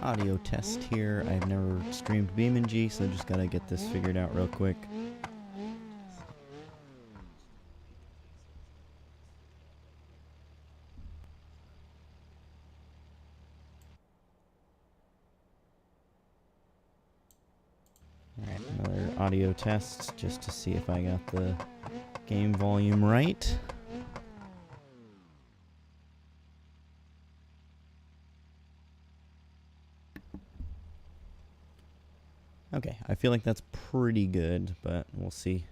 audio test here. I've never streamed Beamng, so just gotta get this figured out real quick. Alright, another audio test just to see if I got the game volume right. Okay, I feel like that's pretty good, but we'll see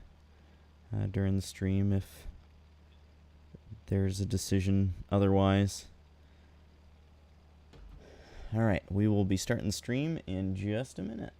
during the stream if there's a decision otherwise. Alright, we will be starting the stream in just a minute.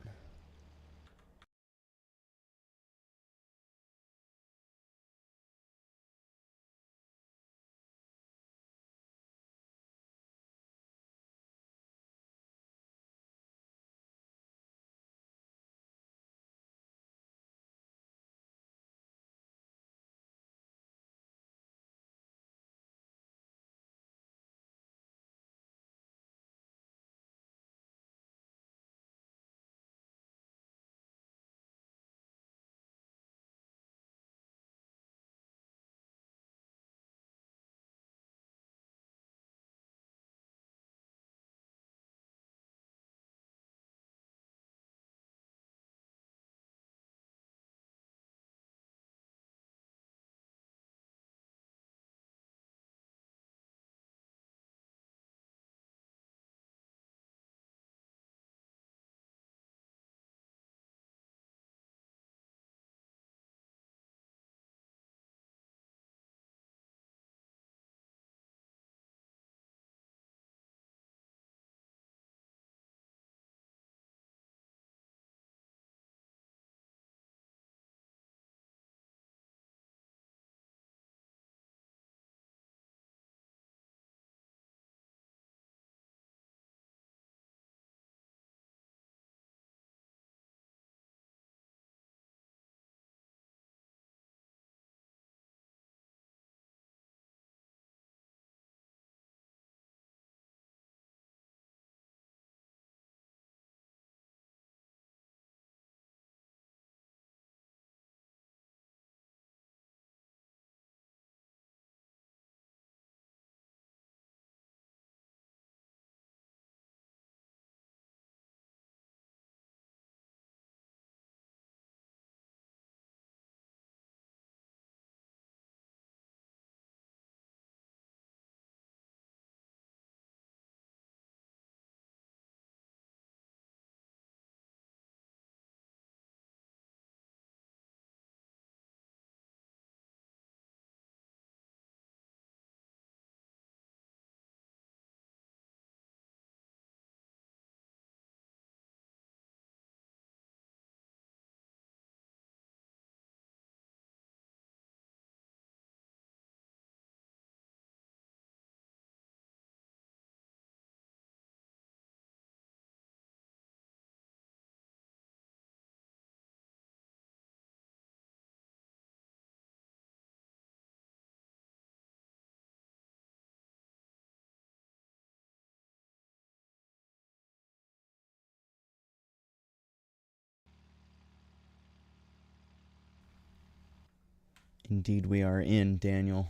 Indeed we are in, Daniel.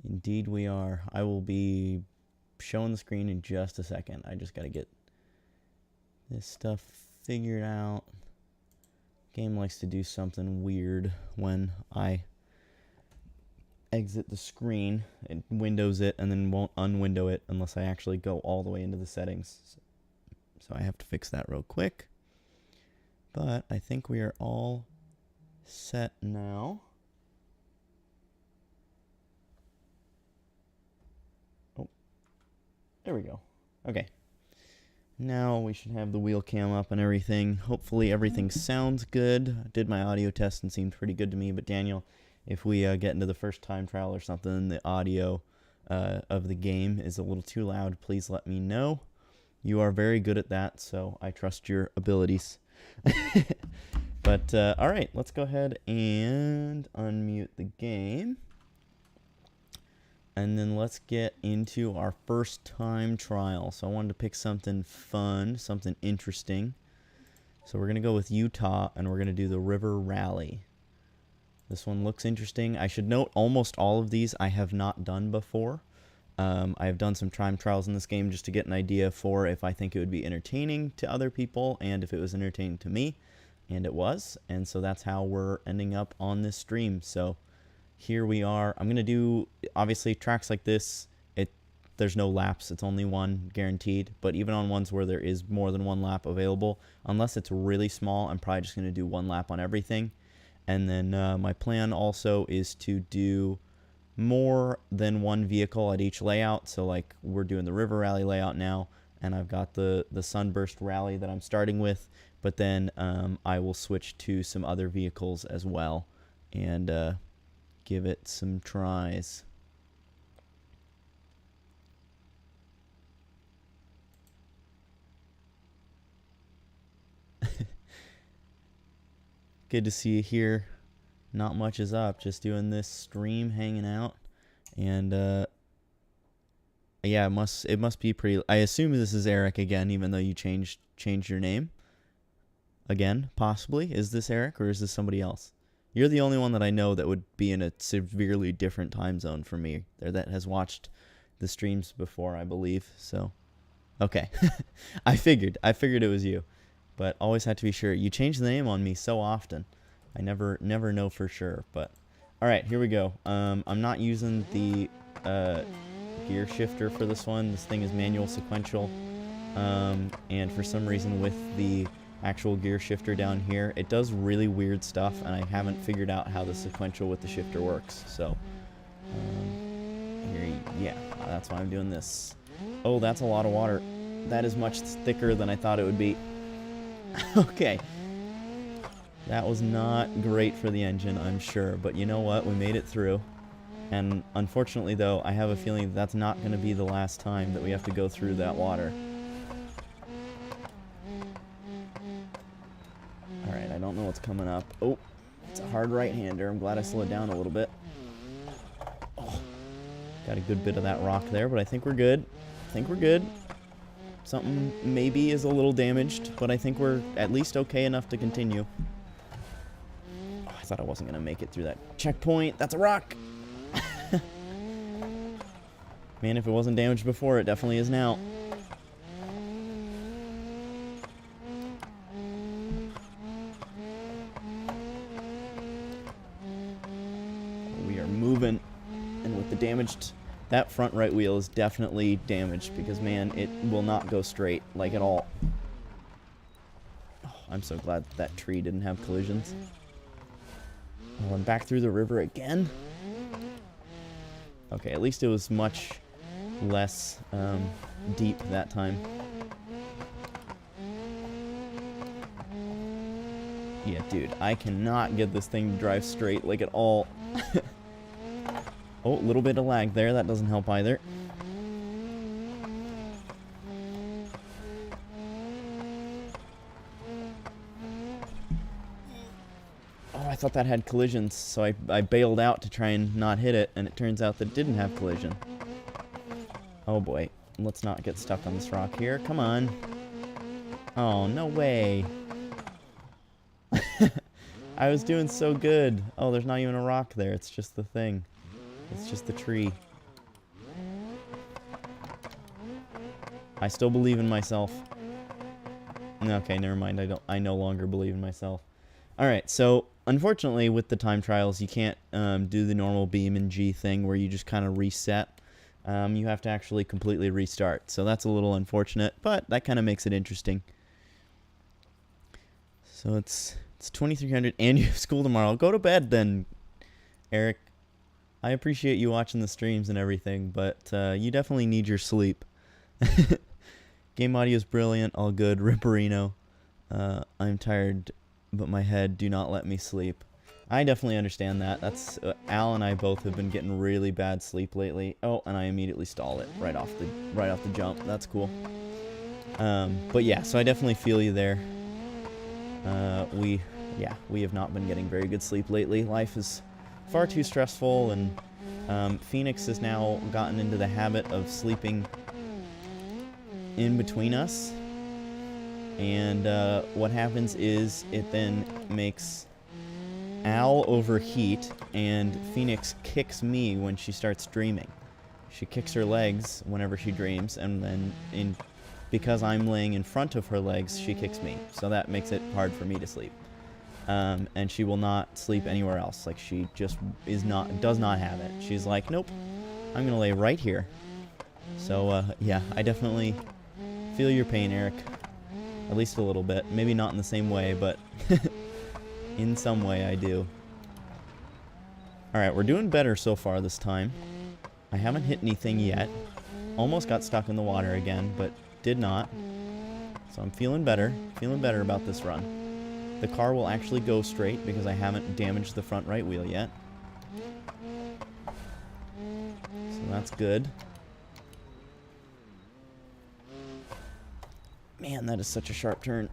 Indeed we are. I will be showing the screen in just a second. I just gotta get this stuff figured out. Game likes to do something weird when I exit the screen. It windows it and then won't unwindow it unless I actually go all the way into the settings. So I have to fix that real quick. But I think we are all set now. Oh, there we go. Okay. Now we should have the wheel cam up and everything. Hopefully everything sounds good. I did my audio test and seemed pretty good to me. But Daniel, if we get into the first time trial or something, the audio of the game is a little too loud, please let me know. You are very good at that, so I trust your abilities. But all right, let's go ahead and unmute the game. And then let's get into our first time trial. So I wanted to pick something fun, something interesting. So we're going to go with Utah, and we're going to do the River Rally. This one looks interesting. I should note almost all of these I have not done before. I have done some time trials in this game just to get an idea for if I think it would be entertaining to other people and if it was entertaining to me. And it was. And so that's how we're ending up on this stream. So here we are. I'm going to do, obviously, tracks like this, there's no laps. It's only one guaranteed. But even on ones where there is more than one lap available, unless it's really small, I'm probably just going to do one lap on everything. And then my plan also is to do more than one vehicle at each layout. So like we're doing the River Rally layout now, and I've got the Sunburst Rally that I'm starting with. But then I will switch to some other vehicles as well and give it some tries. Good to see you here. Not much is up, just doing this stream, hanging out, and yeah, it must be pretty. I assume this is Eric again, even though you changed your name again, possibly. Is this Eric or is this somebody else? You're the only one that I know that would be in a severely different time zone from me there, that has watched the streams before, I believe. So, okay, I figured it was you, but always had to be sure. You change the name on me so often. I never know for sure, but all right, here we go. I'm not using the gear shifter for this one. This thing is manual sequential, and for some reason with the actual gear shifter down here, it does really weird stuff, and I haven't figured out how the sequential with the shifter works. So here, yeah, that's why I'm doing this. Oh, that's a lot of water. That is much thicker than I thought it would be. Okay. That was not great for the engine, I'm sure, but you know what? We made it through. And unfortunately, though, I have a feeling that's not going to be the last time that we have to go through that water. Alright, I don't know what's coming up. Oh, it's a hard right-hander. I'm glad I slowed down a little bit. Oh, got a good bit of that rock there, but I think we're good. Something maybe is a little damaged, but I think we're at least okay enough to continue. I thought I wasn't going to make it through that checkpoint. That's a rock! Man, if it wasn't damaged before, it definitely is now. We are moving, and with the damaged... That front right wheel is definitely damaged because, man, it will not go straight, like at all. Oh, I'm so glad that tree didn't have collisions. Oh, and back through the river again? Okay, at least it was much less deep that time. Yeah, dude, I cannot get this thing to drive straight, like at all. Oh, a little bit of lag there. That doesn't help either. Oh, I thought that had collisions, so I bailed out to try and not hit it, and it turns out that it didn't have collision. Oh boy. Let's not get stuck on this rock here. Come on. Oh, no way. I was doing so good. Oh, there's not even a rock there. It's just the thing. It's just the tree. I still believe in myself. Okay, never mind. I no longer believe in myself. Alright, so unfortunately with the time trials you can't do the normal Beamng thing where you just kind of reset. You have to actually completely restart. So that's a little unfortunate, but that kind of makes it interesting. So it's 2300 and you have school tomorrow. Go to bed then, Eric. I appreciate you watching the streams and everything, but you definitely need your sleep. Game audio is brilliant, all good. Ripperino. I'm tired, but my head do not let me sleep. I definitely understand that. That's Al and I both have been getting really bad sleep lately. Oh, and I immediately stall it right off the jump. That's cool. But yeah, so I definitely feel you there. We have not been getting very good sleep lately. Life is far too stressful, and Phoenix has now gotten into the habit of sleeping in between us. And what happens is it then makes Al overheat, and Phoenix kicks me when she starts dreaming. She kicks her legs whenever she dreams, and then because I'm laying in front of her legs, she kicks me. So that makes it hard for me to sleep. And she will not sleep anywhere else. Like, she just does not have it. She's like, nope, I'm gonna lay right here. So yeah, I definitely feel your pain, Eric. At least a little bit. Maybe not in the same way, but in some way I do. Alright, we're doing better so far this time. I haven't hit anything yet. Almost got stuck in the water again, but did not. So I'm feeling better. Feeling better about this run. The car will actually go straight because I haven't damaged the front right wheel yet. So that's good. Man, that is such a sharp turn.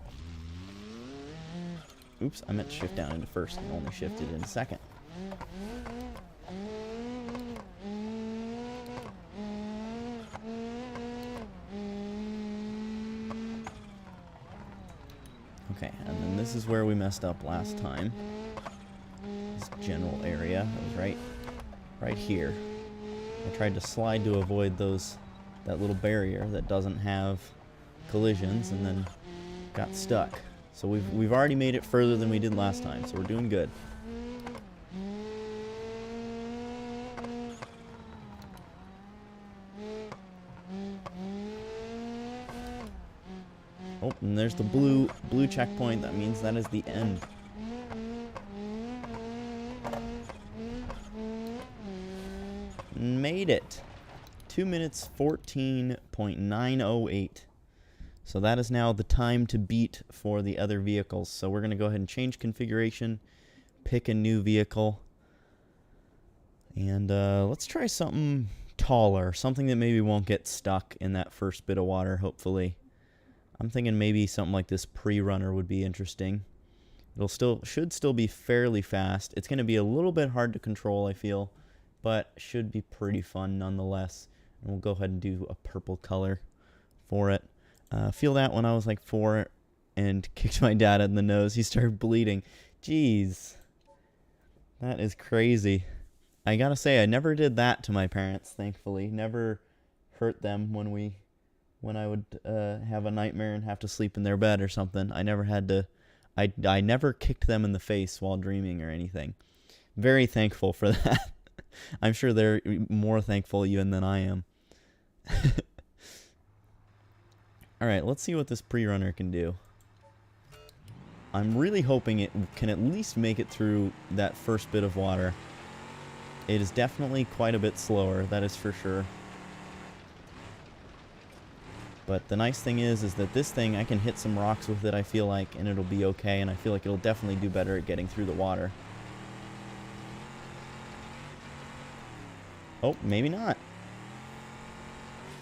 Oops, I meant to shift down into first and only shifted in second. Okay, and then this is where we messed up last time. This general area. It was right here. I tried to slide to avoid that little barrier that doesn't have collisions, and then got stuck. So we've already made it further than we did last time, so we're doing good. Oh, and there's the blue checkpoint. That means that is the end. Made it. 2 minutes 14.908. So that is now the time to beat for the other vehicles. So we're going to go ahead and change configuration, pick a new vehicle, and let's try something taller, something that maybe won't get stuck in that first bit of water, hopefully. I'm thinking maybe something like this pre-runner would be interesting. Should still be fairly fast. It's going to be a little bit hard to control, I feel, but should be pretty fun nonetheless. And we'll go ahead and do a purple color for it. Feel that when I was like 4 and kicked my dad in the nose. He started bleeding. Jeez. That is crazy. I gotta say, I never did that to my parents, thankfully. Never hurt them when I would have a nightmare and have to sleep in their bed or something. I never had to... I never kicked them in the face while dreaming or anything. Very thankful for that. I'm sure they're more thankful even than I am. Alright, let's see what this pre-runner can do. I'm really hoping it can at least make it through that first bit of water. It is definitely quite a bit slower, that is for sure. But the nice thing is that this thing, I can hit some rocks with it, I feel like, and it'll be okay, and I feel like it'll definitely do better at getting through the water. Oh, maybe not.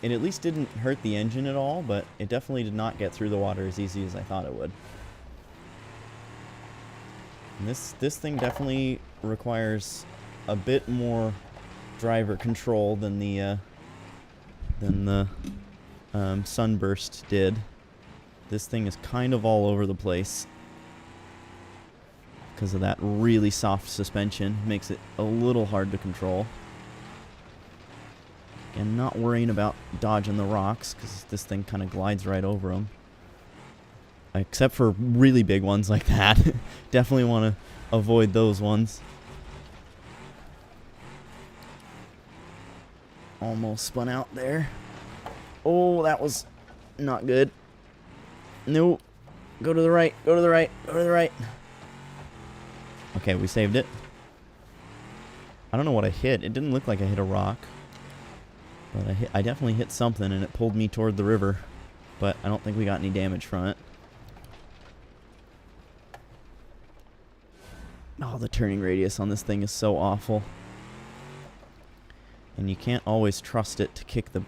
It at least didn't hurt the engine at all, but it definitely did not get through the water as easy as I thought it would. And this thing definitely requires a bit more driver control than the Sunburst did. This thing is kind of all over the place because of that really soft suspension. Makes it a little hard to control. And not worrying about dodging the rocks, because this thing kind of glides right over them. Except for really big ones like that. Definitely want to avoid those ones. Almost spun out there. Oh, that was not good. No. Go to the right, go to the right, go to the right. Okay, we saved it. I don't know what I hit. It didn't look like I hit a rock. But I definitely hit something, and it pulled me toward the river. But I don't think we got any damage from it. Oh, the turning radius on this thing is so awful. And you can't always trust it to kick the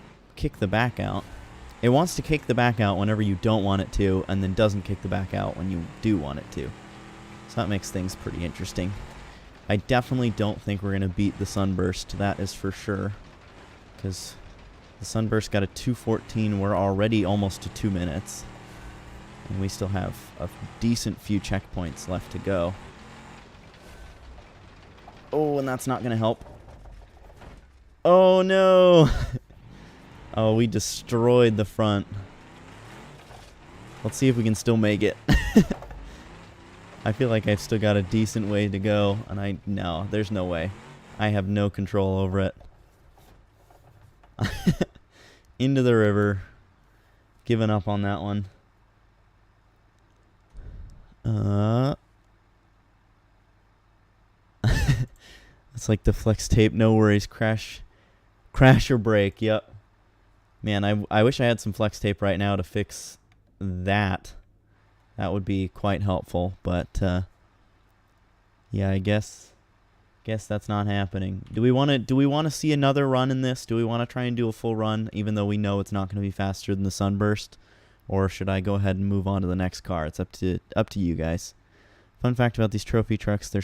back out. It wants to kick the back out whenever you don't want it to, and then doesn't kick the back out when you do want it to. So that makes things pretty interesting. I definitely don't think we're going to beat the Sunburst. That is for sure. Because the Sunburst got a 2:14. We're already almost to 2 minutes. And we still have a decent few checkpoints left to go. Oh, and that's not going to help. Oh, no. Oh, we destroyed the front. Let's see if we can still make it. I feel like I've still got a decent way to go, and no, there's no way. I have no control over it. Into the river. Giving up on that one. It's like the flex tape, no worries, crash or break, yep. Man, I wish I had some flex tape right now to fix that. That would be quite helpful, but yeah, I guess that's not happening. Do we want to see another run in this? Do we want to try and do a full run even though we know it's not going to be faster than the Sunburst? Or should I go ahead and move on to the next car? It's up to you guys. Fun fact about these trophy trucks, their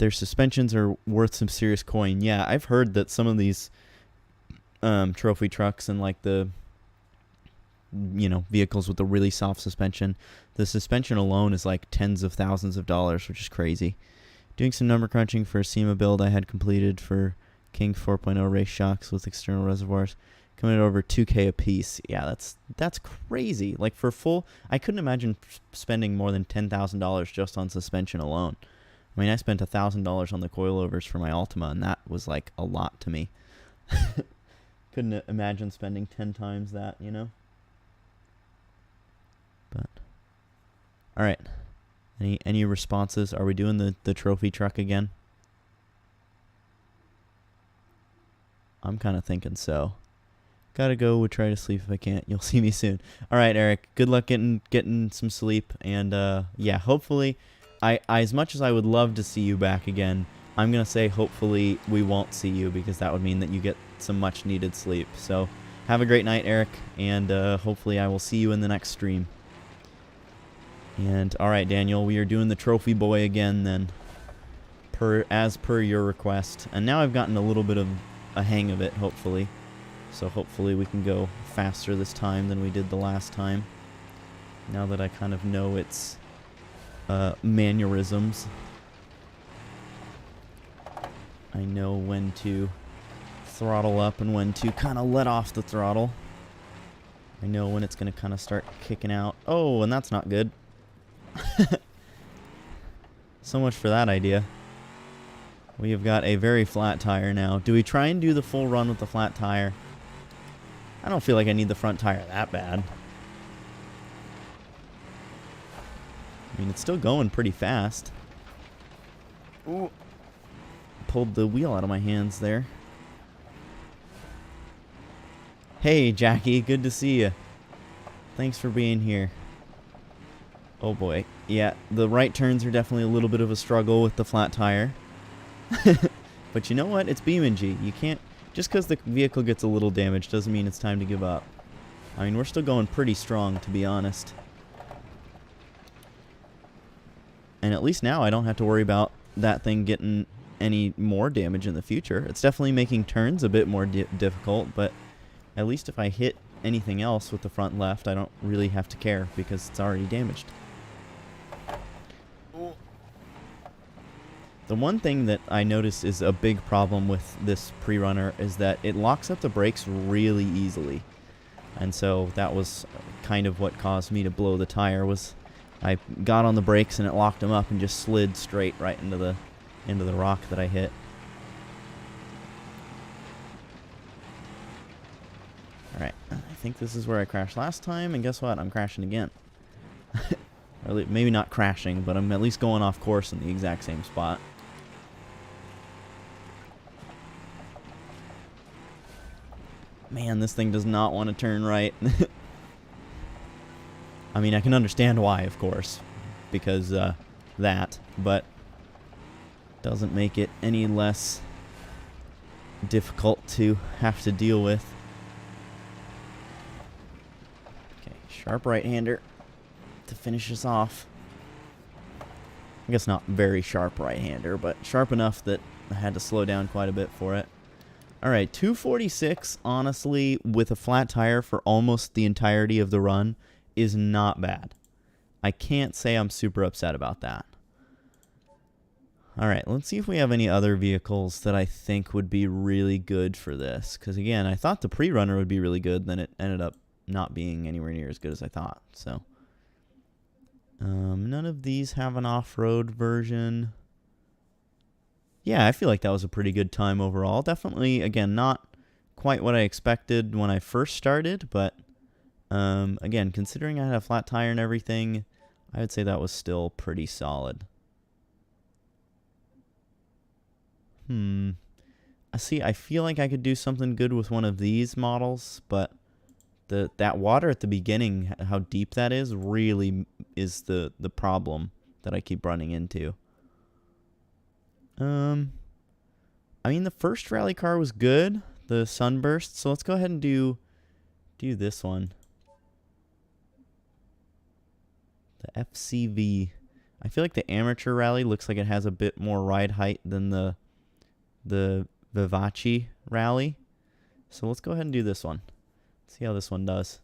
suspensions are worth some serious coin. Yeah, I've heard that some of these trophy trucks and like the vehicles with the really soft suspension, the suspension alone is like tens of thousands of dollars, which is crazy. Doing some number crunching for a SEMA build I had completed for King 4.0 race shocks with external reservoirs, coming at over 2K a piece. Yeah, that's crazy. Like for full, I couldn't imagine spending more than $10,000 just on suspension alone. I mean, I spent $1,000 on the coilovers for my Altima, and that was like a lot to me. Couldn't imagine spending 10 times that, But all right. Any responses? Are we doing the trophy truck again? I'm kind of thinking so. Gotta go. We'll try to sleep if I can't. You'll see me soon. All right, Eric. Good luck getting some sleep. And yeah, hopefully, I as much as I would love to see you back again, I'm gonna say hopefully we won't see you because that would mean that you get some much needed sleep. So have a great night, Eric, and hopefully I will see you in the next stream. And all right, Daniel, we are doing the trophy boy again then, as per your request. And now I've gotten a little bit of a hang of it, hopefully. So hopefully we can go faster this time than we did the last time. Now that I kind of know its mannerisms. I know when to throttle up and when to kind of let off the throttle. I know when it's going to kind of start kicking out. Oh, and that's not good. So much for that idea. We have got a very flat tire now. Do we try and do the full run with the flat tire? I don't feel like I need the front tire that bad. I mean, it's still going pretty fast. Ooh. Pulled the wheel out of my hands there. Hey, Jackie. Good to see you. Thanks for being here. Oh boy. Yeah, the right turns are definitely a little bit of a struggle with the flat tire. But you know what? It's Beamng. You can't... Just because the vehicle gets a little damaged doesn't mean it's time to give up. I mean, we're still going pretty strong, to be honest. And at least now I don't have to worry about that thing getting any more damage in the future. It's definitely making turns a bit more difficult, but at least if I hit anything else with the front left, I don't really have to care because it's already damaged. The one thing that I notice is a big problem with this pre-runner is that it locks up the brakes really easily. And so that was kind of what caused me to blow the tire. Was I got on the brakes and it locked them up and just slid straight right into the rock that I hit. Alright, I think this is where I crashed last time, and guess what? I'm crashing again. Or maybe not crashing, but I'm at least going off course in the exact same spot. Man, this thing does not want to turn right. I mean, I can understand why, of course, because that, but doesn't make it any less difficult to have to deal with. Okay, sharp right-hander to finish us off. I guess not very sharp right-hander, but sharp enough that I had to slow down quite a bit for it. Alright, 246, honestly, with a flat tire for almost the entirety of the run, is not bad. I can't say I'm super upset about that. Alright, let's see if we have any other vehicles that I think would be really good for this. Because, again, I thought the pre-runner would be really good, then it ended up not being anywhere near as good as I thought. So, none of these have an off-road version. Yeah, I feel like that was a pretty good time overall. Definitely, again, not quite what I expected when I first started, but again, considering I had a flat tire and everything, I would say that was still pretty solid. I feel like I could do something good with one of these models, but that water at the beginning, how deep that is, really is the problem that I keep running into. I mean, the first rally car was good, the Sunburst, so let's go ahead and do this one. The FCV. I feel like the amateur rally looks like it has a bit more ride height than the Vivace rally. So let's go ahead and do this one. See how this one does.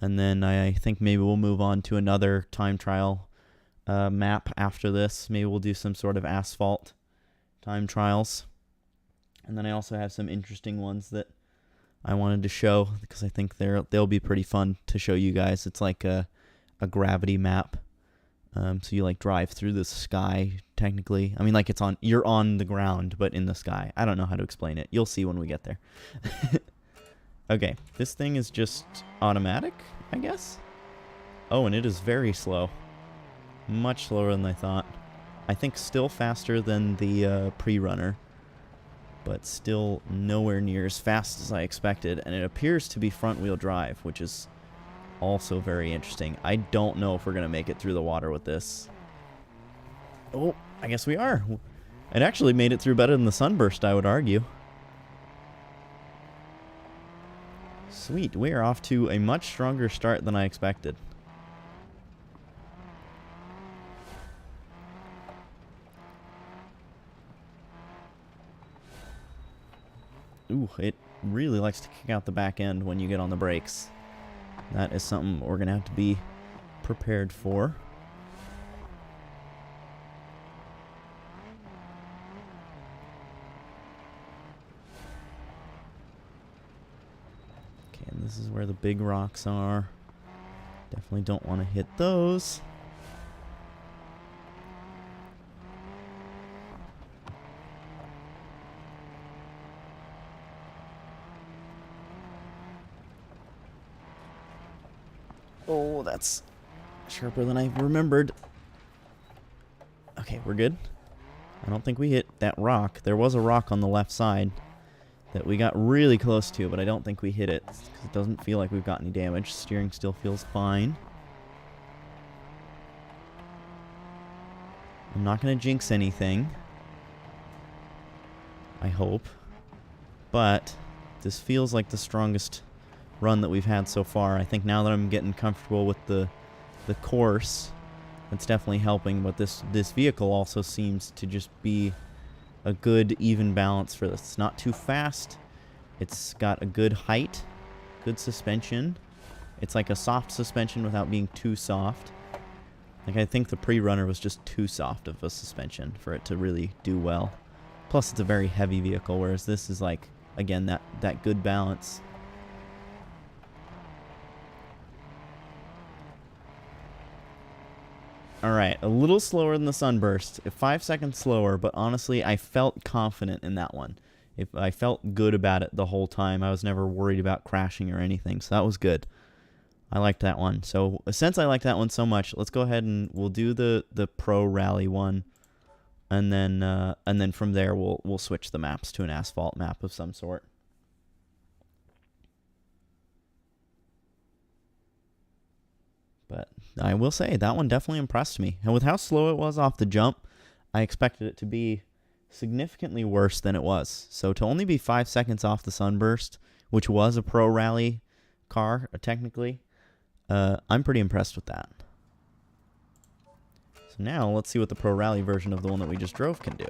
And then I think maybe we'll move on to another time trial map after this. Maybe we'll do some sort of asphalt time trials. And then I also have some interesting ones that I wanted to show because I think they'll be pretty fun to show you guys. It's like a gravity map. So you like drive through the sky technically. I mean, like you're on the ground but in the sky. I don't know how to explain it. You'll see when we get there. Okay, this thing is just automatic, I guess. Oh, and it is very slow. Much slower than I thought. I think still faster than the pre-runner, but still nowhere near as fast as I expected, and it appears to be front-wheel drive, which is also very interesting. I don't know if we're going to make it through the water with this. Oh, I guess we are. It actually made it through better than the Sunburst, I would argue. Sweet, we are off to a much stronger start than I expected. Ooh, it really likes to kick out the back end when you get on the brakes. That is something we're going to have to be prepared for. Okay, and this is where the big rocks are. Definitely don't want to hit those. Oh, that's sharper than I remembered. Okay, we're good. I don't think we hit that rock. There was a rock on the left side that we got really close to, but I don't think we hit it because it doesn't feel like we've got any damage. Steering still feels fine. I'm not going to jinx anything. I hope. But this feels like the strongest run that we've had so far. I think now that I'm getting comfortable with the course, that's definitely helping, but this vehicle also seems to just be a good even balance for this. It's not too fast. It's got a good height, good suspension. It's like a soft suspension without being too soft. Like, I think the pre-runner was just too soft of a suspension for it to really do well. Plus, it's a very heavy vehicle, whereas this is like, again, that good balance. Alright, a little slower than the Sunburst. 5 seconds slower, but honestly, I felt confident in that one. I felt good about it the whole time. I was never worried about crashing or anything, so that was good. I liked that one. So, since I liked that one so much, let's go ahead and we'll do the Pro Rally one. And then from there, we'll switch the maps to an asphalt map of some sort. But I will say, that one definitely impressed me. And with how slow it was off the jump, I expected it to be significantly worse than it was. So to only be 5 seconds off the Sunburst, which was a Pro Rally car, technically, I'm pretty impressed with that. So now let's see what the Pro Rally version of the one that we just drove can do.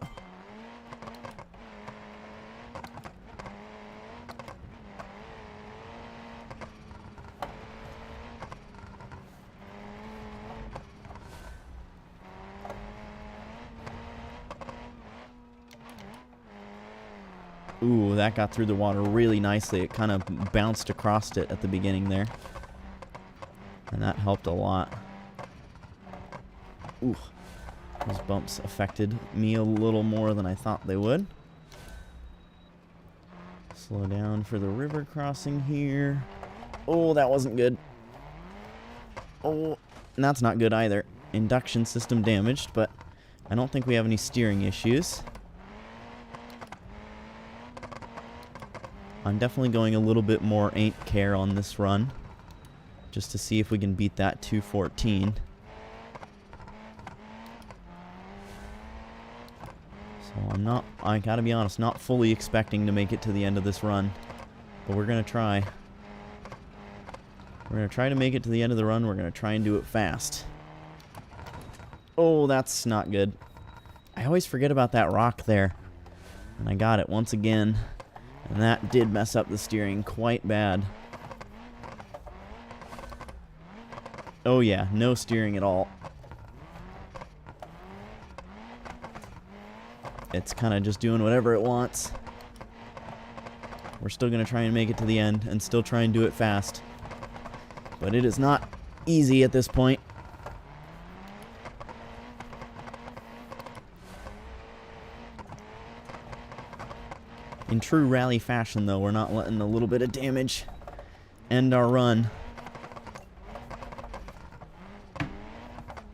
Ooh, that got through the water really nicely. It kind of bounced across it at the beginning there. And that helped a lot. Ooh, those bumps affected me a little more than I thought they would. Slow down for the river crossing here. Oh, that wasn't good. Oh, and that's not good either. Induction system damaged, but I don't think we have any steering issues. I'm definitely going a little bit more ain't care on this run, just to see if we can beat that 214. So I gotta be honest, not fully expecting to make it to the end of this run, but we're gonna try. We're gonna try to make it to the end of the run. We're gonna try and do it fast. Oh, that's not good. I always forget about that rock there, and I got it once again. And that did mess up the steering quite bad. Oh yeah, no steering at all. It's kind of just doing whatever it wants. We're still going to try and make it to the end and still try and do it fast. But it is not easy at this point. In true rally fashion, though, we're not letting a little bit of damage end our run.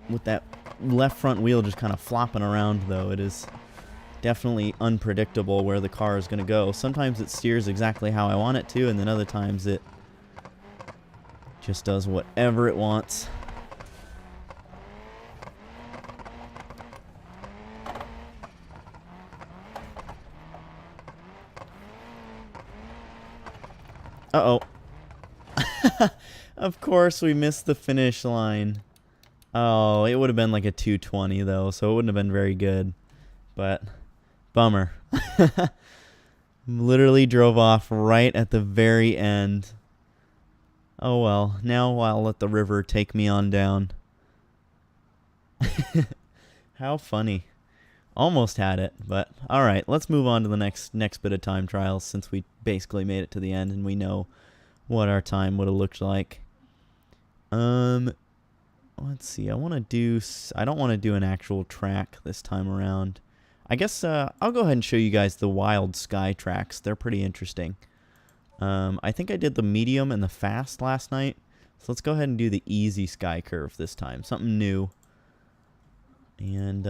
With that left front wheel just kind of flopping around, though, it is definitely unpredictable where the car is going to go. Sometimes it steers exactly how I want it to, and then other times it just does whatever it wants. Uh-oh. Of course we missed the finish line. Oh, it would have been like a 220 though, so it wouldn't have been very good. But, bummer. Literally drove off right at the very end. Oh well, now I'll let the river take me on down. How funny. Almost had it, but alright, let's move on to the next bit of time trials since we basically made it to the end and we know what our time would have looked like. Let's see, I don't want to do an actual track this time around. I guess I'll go ahead and show you guys the wild sky tracks. They're pretty interesting. I think I did the medium and the fast last night, so let's go ahead and do the easy sky curve this time, something new. And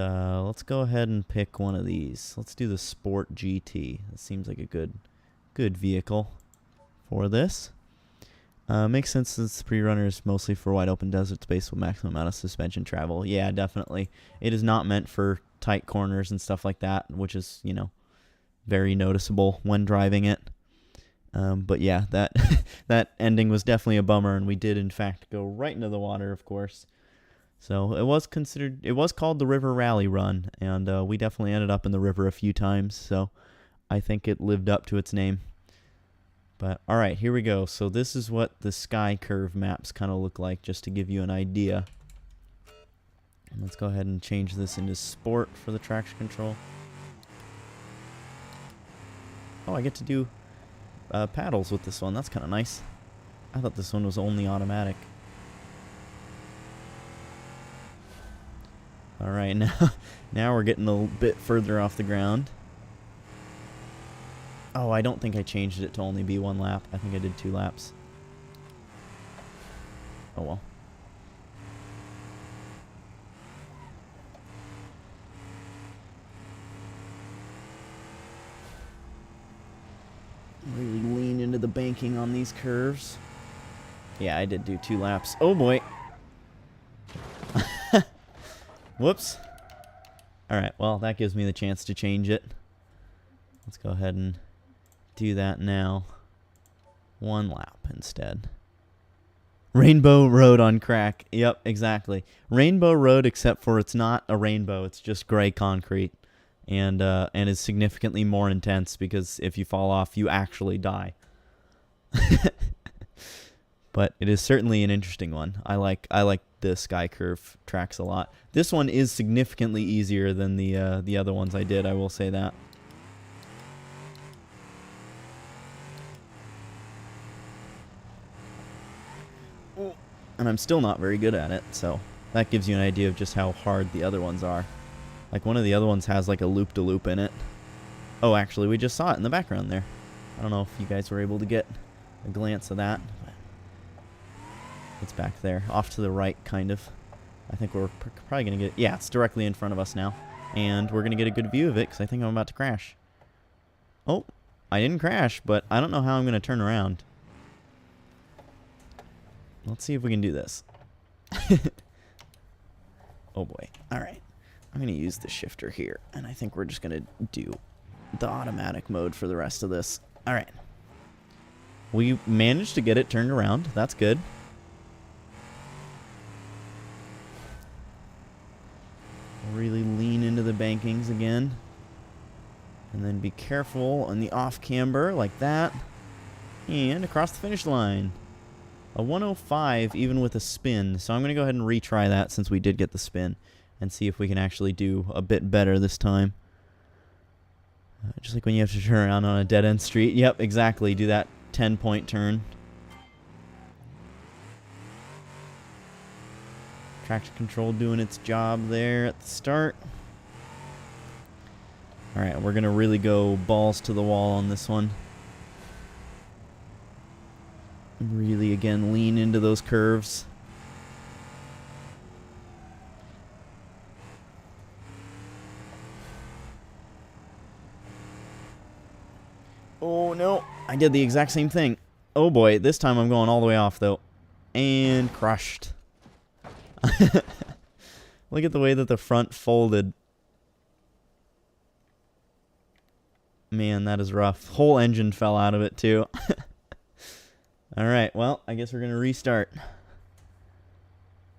let's go ahead and pick one of these. Let's do the Sport GT. That seems like a good vehicle for this. Makes sense since Pre-Runner is mostly for wide open desert space with maximum amount of suspension travel. Yeah, definitely. It is not meant for tight corners and stuff like that, which is, you know, very noticeable when driving it. But yeah, that that ending was definitely a bummer, and we did in fact go right into the water, of course. So it was called the River Rally Run, and we definitely ended up in the river a few times, so I think it lived up to its name. But alright, here we go. So this is what the sky curve maps kind of look like, just to give you an idea. And let's go ahead and change this into Sport for the traction control. Oh, I get to do paddles with this one. That's kind of nice. I thought this one was only automatic. Alright, now we're getting a bit further off the ground. Oh, I don't think I changed it to only be one lap. I think I did 2 laps. Oh well. Really lean into the banking on these curves. Yeah, I did do 2 laps. Oh boy. Whoops. Alright, well, that gives me the chance to change it. Let's go ahead and do that now. 1 lap instead. Rainbow Road on crack. Yep, exactly. Rainbow Road, except for it's not a rainbow. It's just gray concrete, and is significantly more intense because if you fall off, you actually die. But it is certainly an interesting one. I like the Sky Curve tracks a lot. This one is significantly easier than the other ones I did. I will say that. And I'm still not very good at it, so that gives you an idea of just how hard the other ones are. Like, one of the other ones has like a loop-de-loop in it. Oh, actually, we just saw it in the background there. I don't know if you guys were able to get a glance of that. It's back there, off to the right, kind of. I think we're probably going to get... Yeah, it's directly in front of us now. And we're going to get a good view of it, because I think I'm about to crash. Oh, I didn't crash, but I don't know how I'm going to turn around. Let's see if we can do this. Oh boy. Alright. I'm going to use the shifter here, and I think we're just going to do the automatic mode for the rest of this. Alright. We managed to get it turned around. That's good. Really lean into the bankings again. And then be careful on the off camber like that. And across the finish line. A 105 even with a spin. So I'm going to go ahead and retry that since we did get the spin. And see if we can actually do a bit better this time. Just like when you have to turn around on a dead-end street. Yep, exactly. Do that 10-point turn. Traction control doing its job there at the start. Alright, we're going to really go balls to the wall on this one. Really, again, lean into those curves. Oh, no. I did the exact same thing. Oh, boy. This time I'm going all the way off, though. And crushed. Look at the way that the front folded. Man, that is rough. Whole engine fell out of it, too. Alright, well, I guess we're going to restart.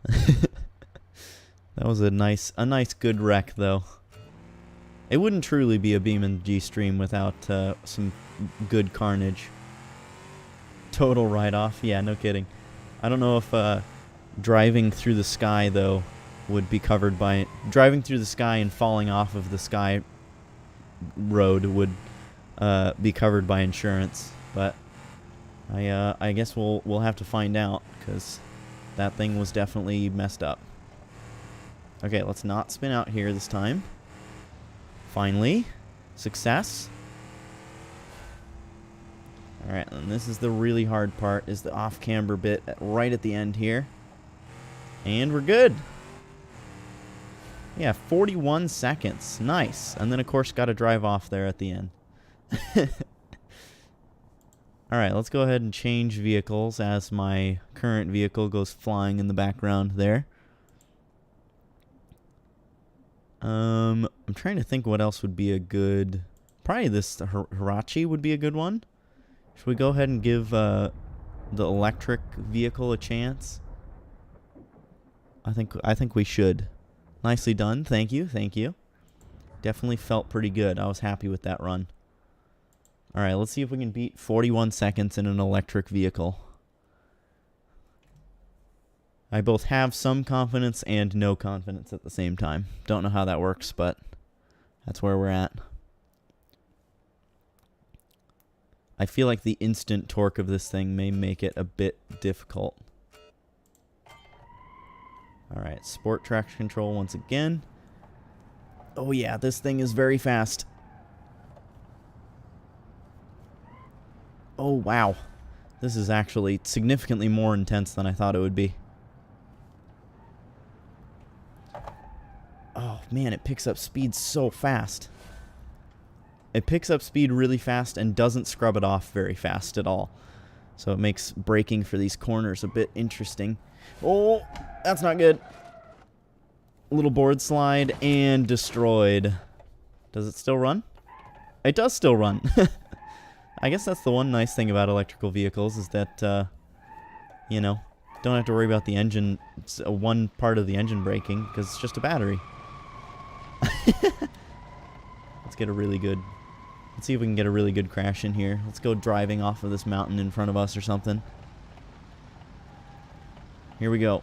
That was a nice good wreck, though. It wouldn't truly be a Beamng stream without some good carnage. Total write-off. Yeah, no kidding. I don't know if driving through the sky, though, would be covered by... Driving through the sky and falling off of the sky road would be covered by insurance, but I guess we'll have to find out, because that thing was definitely messed up. Okay, let's not spin out here this time. Finally. Success. Alright, and this is the really hard part, is the off-camber bit right at the end here. And we're good. Yeah, 41 seconds. Nice. And then, of course, got to drive off there at the end. Alright, let's go ahead and change vehicles as my current vehicle goes flying in the background there. I'm trying to think what else would be a good... Probably this Hirachi would be a good one. Should we go ahead and give the electric vehicle a chance? I think we should. Nicely done. Thank you. Thank you. Definitely felt pretty good. I was happy with that run. Alright, let's see if we can beat 41 seconds in an electric vehicle. I both have some confidence and no confidence at the same time. Don't know how that works, but that's where we're at. I feel like the instant torque of this thing may make it a bit difficult. Alright, sport traction control once again. Oh yeah, this thing is very fast. Oh wow. This is actually significantly more intense than I thought it would be. Oh man, it picks up speed so fast. It picks up speed really fast and doesn't scrub it off very fast at all. So it makes braking for these corners a bit interesting. Oh, that's not good. Little board slide and destroyed. Does it still run? It does still run. I guess that's the one nice thing about electrical vehicles is that, you know, don't have to worry about the engine, one part of the engine breaking, because it's just a battery. Let's get a really good... Let's see if we can get a really good crash in here. Let's go driving off of this mountain in front of us or something. Here we go.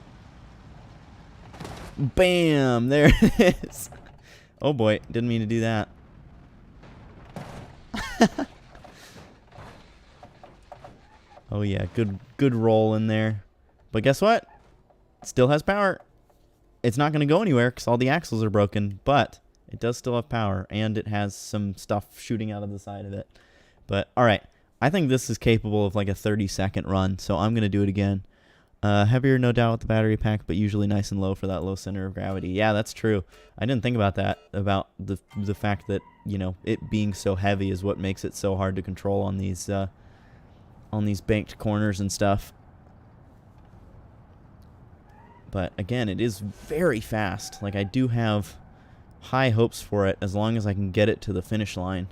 Bam! There it is. Oh boy, didn't mean to do that. Oh yeah, good roll in there. But guess what? It still has power. It's not going to go anywhere because all the axles are broken, but it does still have power, and it has some stuff shooting out of the side of it. But, alright, I think this is capable of like a 30-second run, so I'm going to do it again. Heavier, no doubt, with the battery pack, but usually nice and low for that low center of gravity. Yeah, that's true. I didn't think about that, about the fact that, you know, it being so heavy is what makes it so hard to control on these banked corners and stuff. But again, it is very fast. Like, I do have high hopes for it as long as I can get it to the finish line.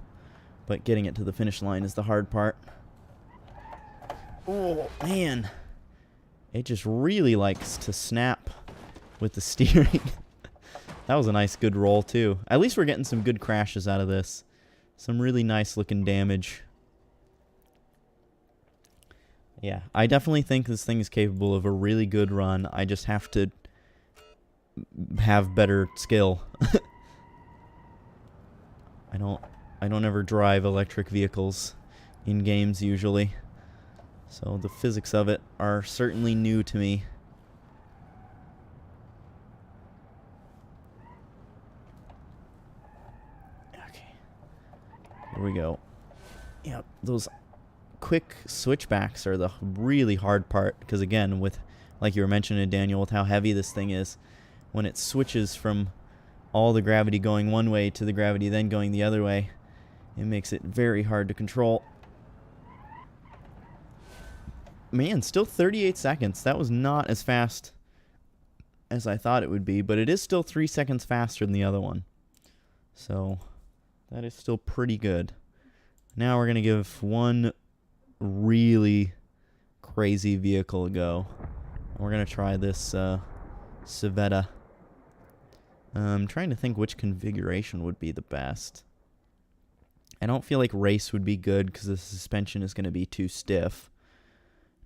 But getting it to the finish line is the hard part. Oh, man. It just really likes to snap with the steering. That was a nice, good roll, too. At least we're getting some good crashes out of this. Some really nice-looking damage. Yeah, I definitely think this thing is capable of a really good run. I just have to have better skill. I don't ever drive electric vehicles in games usually. So the physics of it are certainly new to me. Okay. Here we go. Yep, those quick switchbacks are the really hard part, because again, with, like you were mentioning, Daniel, with how heavy this thing is, when it switches from all the gravity going one way to the gravity then going the other way, it makes it very hard to control. Man, still 38 seconds. That was not as fast as I thought it would be, but it is still 3 seconds faster than the other one. So that is still pretty good. Now we're going to give one really crazy vehicle a go. We're going to try this Civetta. I'm trying to think which configuration would be the best. I don't feel like race would be good because the suspension is going to be too stiff.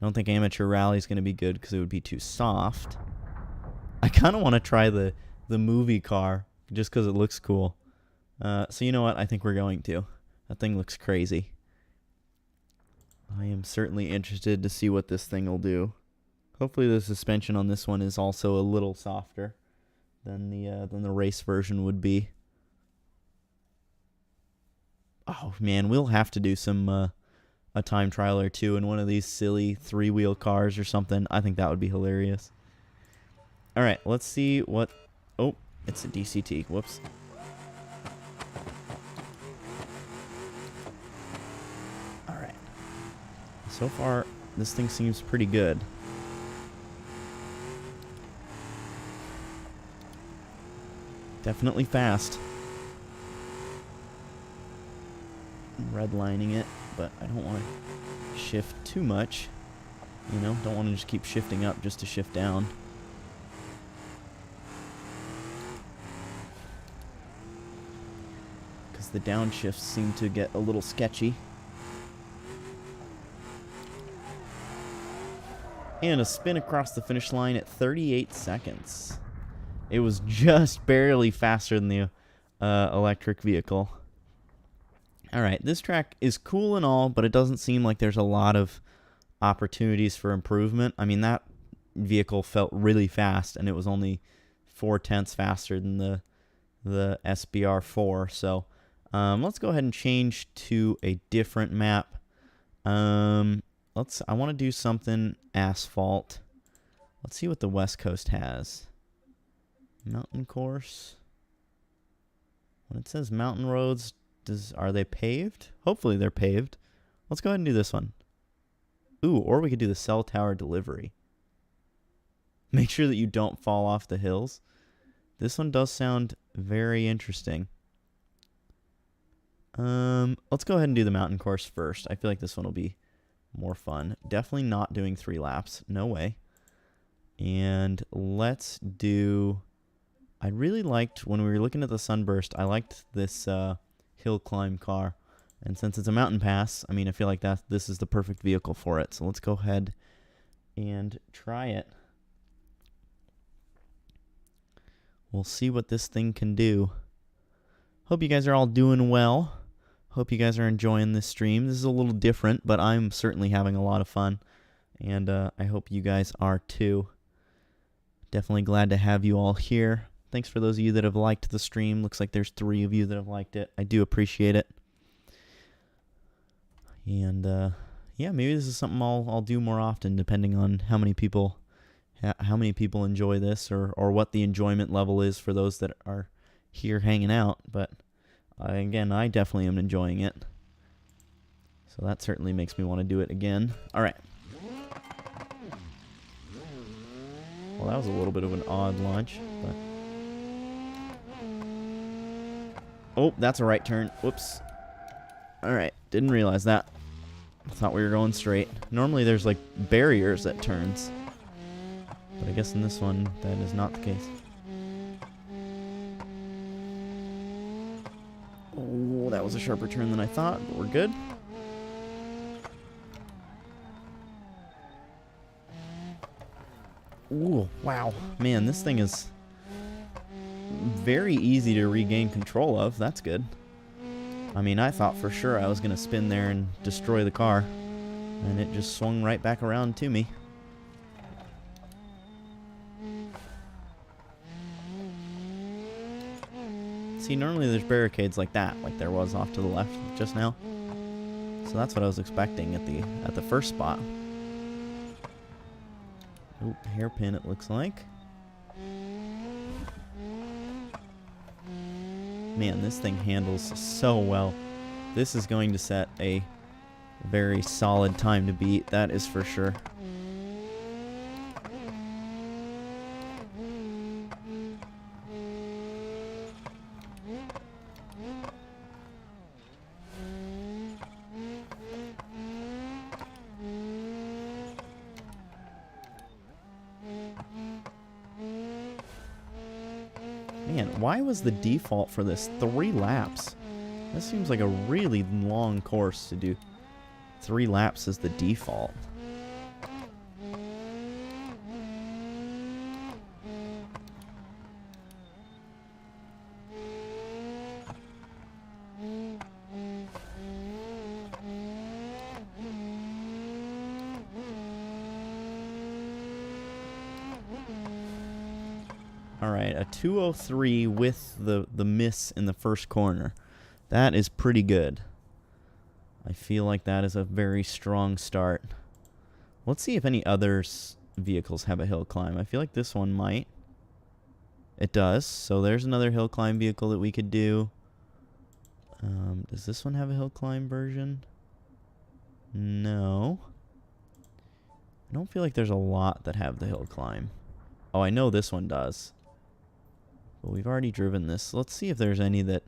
I don't think amateur rally is going to be good because it would be too soft. I kind of want to try the movie car just because it looks cool. So you know what? I think we're going to. That thing looks crazy. I am certainly interested to see what this thing will do. Hopefully the suspension on this one is also a little softer than the race version would be. Oh man, we'll have to do some a time trial or two in one of these silly 3-wheel cars or something. I think that would be hilarious. All right, let's see what... Oh, it's a DCT. Whoops. All right. So far, this thing seems pretty good. Definitely fast. Redlining it, but I don't want to shift too much. You know, don't want to just keep shifting up just to shift down. Because the downshifts seem to get a little sketchy. And a spin across the finish line at 38 seconds. It was just barely faster than the electric vehicle. Alright, this track is cool and all, but it doesn't seem like there's a lot of opportunities for improvement. I mean, that vehicle felt really fast, and it was only 0.4 faster than the SBR4. So let's go ahead and change to a different map. I want to do something asphalt. Let's see what the West Coast has. Mountain course. When it says mountain roads, are they paved? Hopefully they're paved. Let's go ahead and do this one. Ooh, or we could do the cell tower delivery. Make sure that you don't fall off the hills. This one does sound very interesting. Let's go ahead and do the mountain course first. I feel like this one will be more fun. Definitely not doing 3 laps. No way. And let's do... I really liked, when we were looking at the Sunburst, I liked this hill climb car. And since it's a mountain pass, I mean, I feel like this is the perfect vehicle for it. So let's go ahead and try it. We'll see what this thing can do. Hope you guys are all doing well. Hope you guys are enjoying this stream. This is a little different, but I'm certainly having a lot of fun. And I hope you guys are too. Definitely glad to have you all here. Thanks for those of you that have liked the stream. Looks like there's 3 of you that have liked it. I do appreciate it. And yeah, maybe this is something I'll do more often, depending on how many people enjoy this, or what the enjoyment level is for those that are here hanging out. But again, I definitely am enjoying it, so that certainly makes me want to do it again. All right. Well, that was a little bit of an odd launch, but oh, that's a right turn. Whoops. All right, didn't realize that. I thought we were going straight. Normally there's like barriers at turns, but I guess in this one that is not the case. Oh, that was a sharper turn than I thought, but we're good. Ooh, wow. Man, this thing is very easy to regain control of. That's good. I mean, I thought for sure I was going to spin there and destroy the car, and it just swung right back around to me. See, normally there's barricades like that, like there was off to the left just now. So that's what I was expecting at the first spot. Oh, hairpin it looks like. Man, this thing handles so well. This is going to set a very solid time to beat, that is for sure. Man, why was the default for this 3 laps? This seems like a really long course to do. 3 laps is the default. Alright, a 203 with the miss in the first corner. That is pretty good. I feel like that is a very strong start. Let's see if any other vehicles have a hill climb. I feel like this one might. It does. So there's another hill climb vehicle that we could do. Does this one have a hill climb version? No. I don't feel like there's a lot that have the hill climb. Oh, I know this one does. But we've already driven this. Let's see if there's any that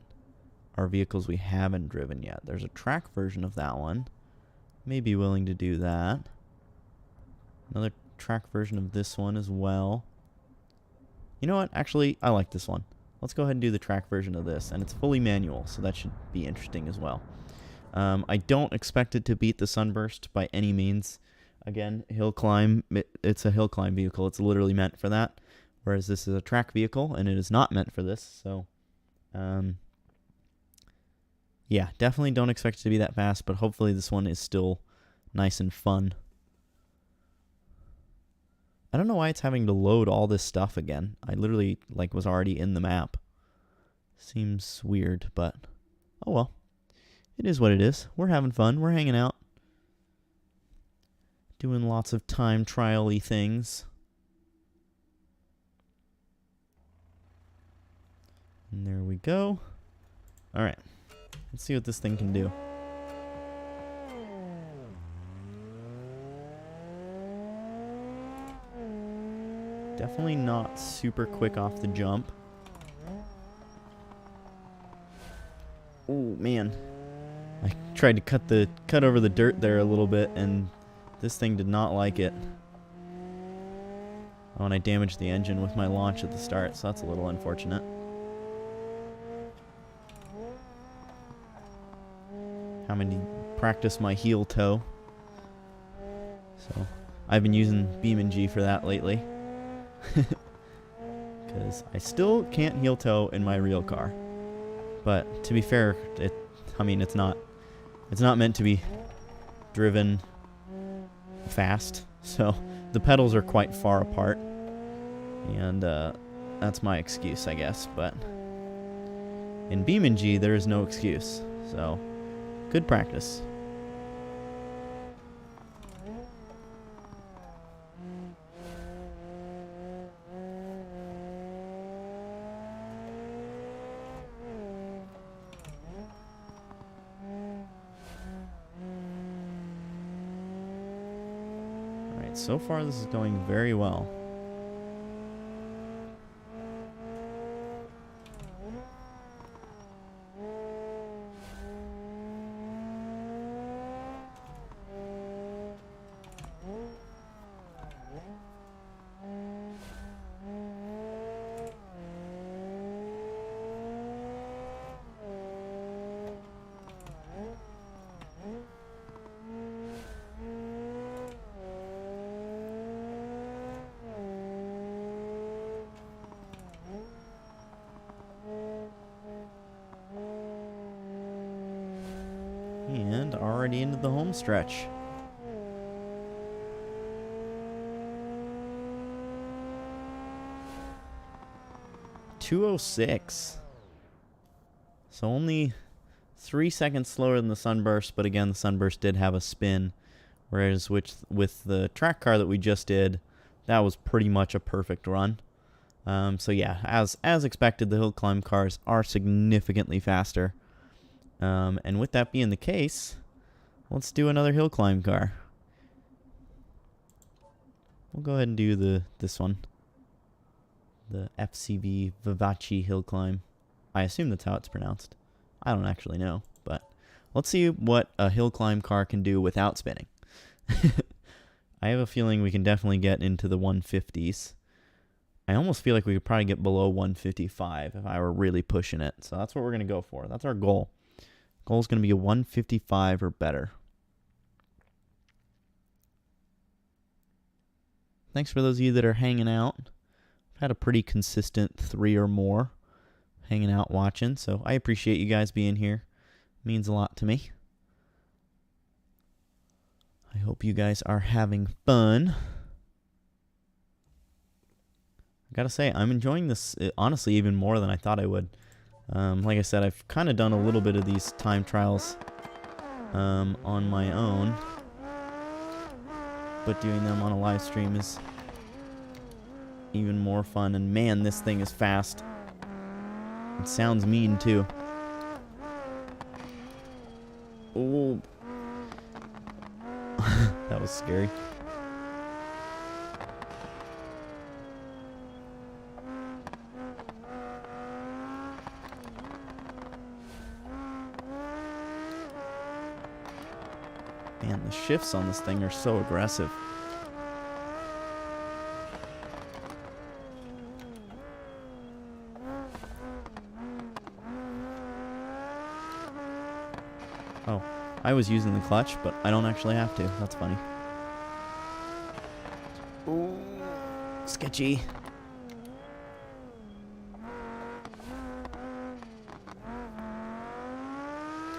are vehicles we haven't driven yet. There's a track version of that one. May be willing to do that. Another track version of this one as well. You know what? Actually, I like this one. Let's go ahead and do the track version of this. And it's fully manual, so that should be interesting as well. I don't expect it to beat the Sunburst by any means. Again, hill climb, it's a hill climb vehicle. It's literally meant for that. Whereas this is a track vehicle, and it is not meant for this. So, yeah, definitely don't expect it to be that fast, but hopefully this one is still nice and fun. I don't know why it's having to load all this stuff again. I literally, was already in the map. Seems weird, but oh well. It is what it is. We're having fun. We're hanging out. Doing lots of time trial-y things. And there we go. Alright. Let's see what this thing can do. Definitely not super quick off the jump. Oh, man. I tried to cut over the dirt there a little bit, and this thing did not like it. Oh, and I damaged the engine with my launch at the start, so that's a little unfortunate. I'm going to practice my heel toe. So, I've been using Beamng for that lately. Because I still can't heel toe in my real car. But, to be fair, it's not meant to be driven fast. So, the pedals are quite far apart. And, that's my excuse, I guess. But, in Beamng, there is no excuse. So, good practice. Alright, so far this is going very well. And already into the home stretch. .206. So only 3 seconds slower than the Sunburst, but again, the Sunburst did have a spin. Whereas with the track car that we just did, that was pretty much a perfect run. So yeah, as expected, the hill climb cars are significantly faster. And with that being the case, let's do another hill climb car. We'll go ahead and do this one. The FCV Vivace hill climb. I assume that's how it's pronounced. I don't actually know, but let's see what a hill climb car can do without spinning. I have a feeling we can definitely get into the 150s. I almost feel like we could probably get below 155 if I were really pushing it. So that's what we're going to go for. That's our goal. Goal is going to be a 155 or better. Thanks for those of you that are hanging out. I've had a pretty consistent 3 or more hanging out watching, so I appreciate you guys being here. It means a lot to me. I hope you guys are having fun. I gotta say, I'm enjoying this, honestly, even more than I thought I would. Like I said, I've kind of done a little bit of these time trials on my own. But doing them on a live stream is even more fun. And man, this thing is fast. It sounds mean, too. Oh. That was scary. Man, the shifts on this thing are so aggressive. Oh, I was using the clutch, but I don't actually have to. That's funny. Ooh, sketchy.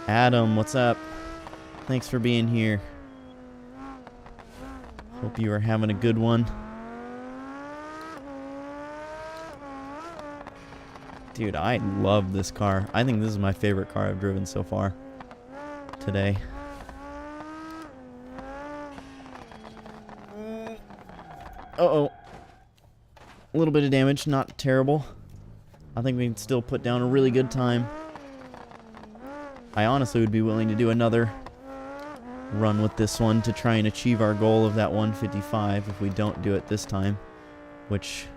Adam, what's up? Thanks for being here. Hope you are having a good one. Dude, I love this car. I think this is my favorite car I've driven so far today. Uh-oh. A little bit of damage, not terrible. I think we can still put down a really good time. I honestly would be willing to do another run with this one to try and achieve our goal of that 155 if we don't do it this time, which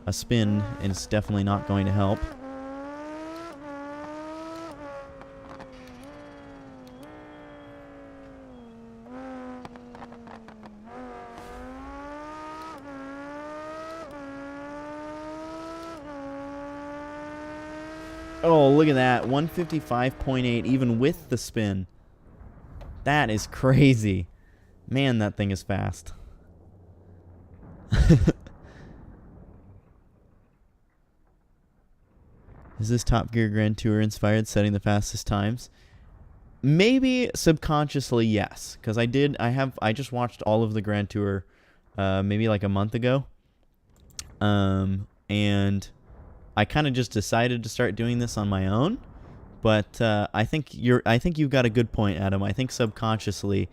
a spin is definitely not going to help. Oh, look at that. 155.8 even with the spin. That is crazy. Man, that thing is fast. Is this Top Gear Grand Tour inspired, setting the fastest times? Maybe subconsciously, yes. Because I just watched all of the Grand Tour maybe like a month ago. And I kind of just decided to start doing this on my own. But I think you've got a good point, Adam. I think subconsciously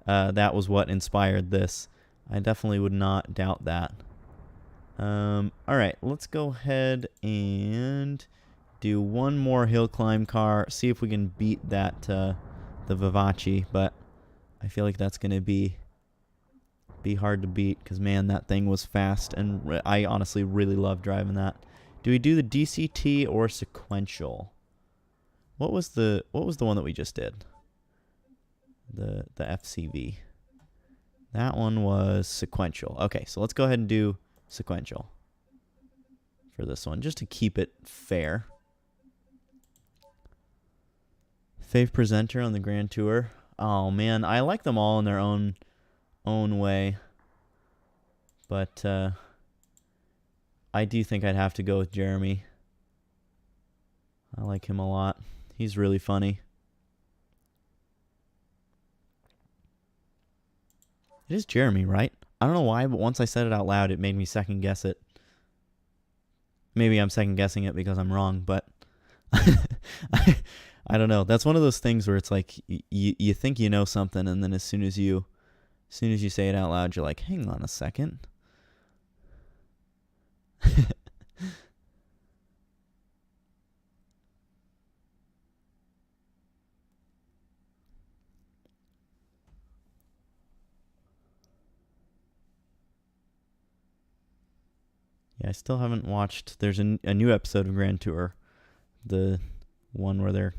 that was what inspired this. I definitely would not doubt that. All right, let's go ahead and do one more hill climb car. See if we can beat that the Vivace, but I feel like that's gonna be hard to beat because man, that thing was fast, and I honestly really love driving that. Do we do the DCT or sequential? What was the one that we just did? The FCV. That one was sequential. Okay, so let's go ahead and do sequential for this one, just to keep it fair. Fave presenter on the Grand Tour. Oh man, I like them all in their own way, but I do think I'd have to go with Jeremy. I like him a lot. He's really funny. It is Jeremy, right? I don't know why, but once I said it out loud, it made me second guess it. Maybe I'm second guessing it because I'm wrong, but I don't know. That's one of those things where it's like you think you know something, and then as soon as you say it out loud, you're like, hang on a second. Yeah, I still haven't watched. There's a new episode of Grand Tour, the one where they're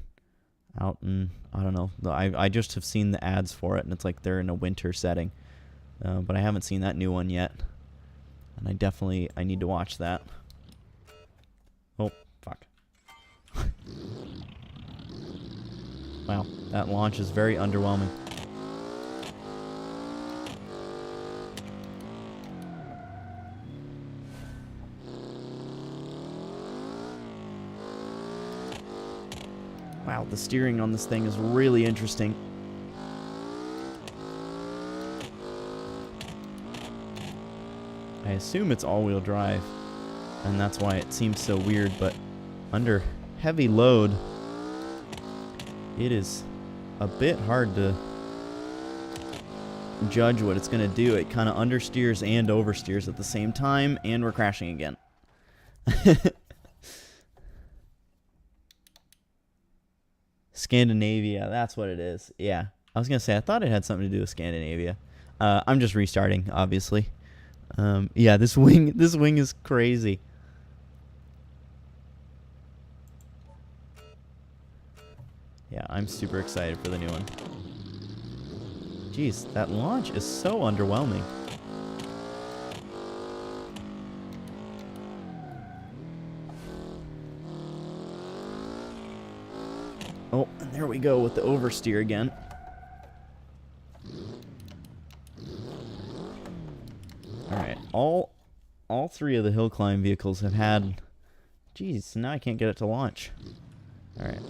out in, I don't know. I just have seen the ads for it, and it's like they're in a winter setting, but I haven't seen that new one yet, and I need to watch that. Oh fuck! Wow, that launch is very underwhelming. Wow, the steering on this thing is really interesting. I assume it's all-wheel drive, and that's why it seems so weird, but under heavy load, it is a bit hard to judge what it's going to do. It kind of understeers and oversteers at the same time, and we're crashing again. Scandinavia, that's what it is. Yeah, I was gonna say I thought it had something to do with Scandinavia. I'm just restarting, obviously. Yeah, this wing is crazy. Yeah, I'm super excited for the new one. Jeez, that launch is so underwhelming. Oh, and there we go with the oversteer again. Alright, all three of the hill climb vehicles have had... Jeez, now I can't get it to launch. Alright.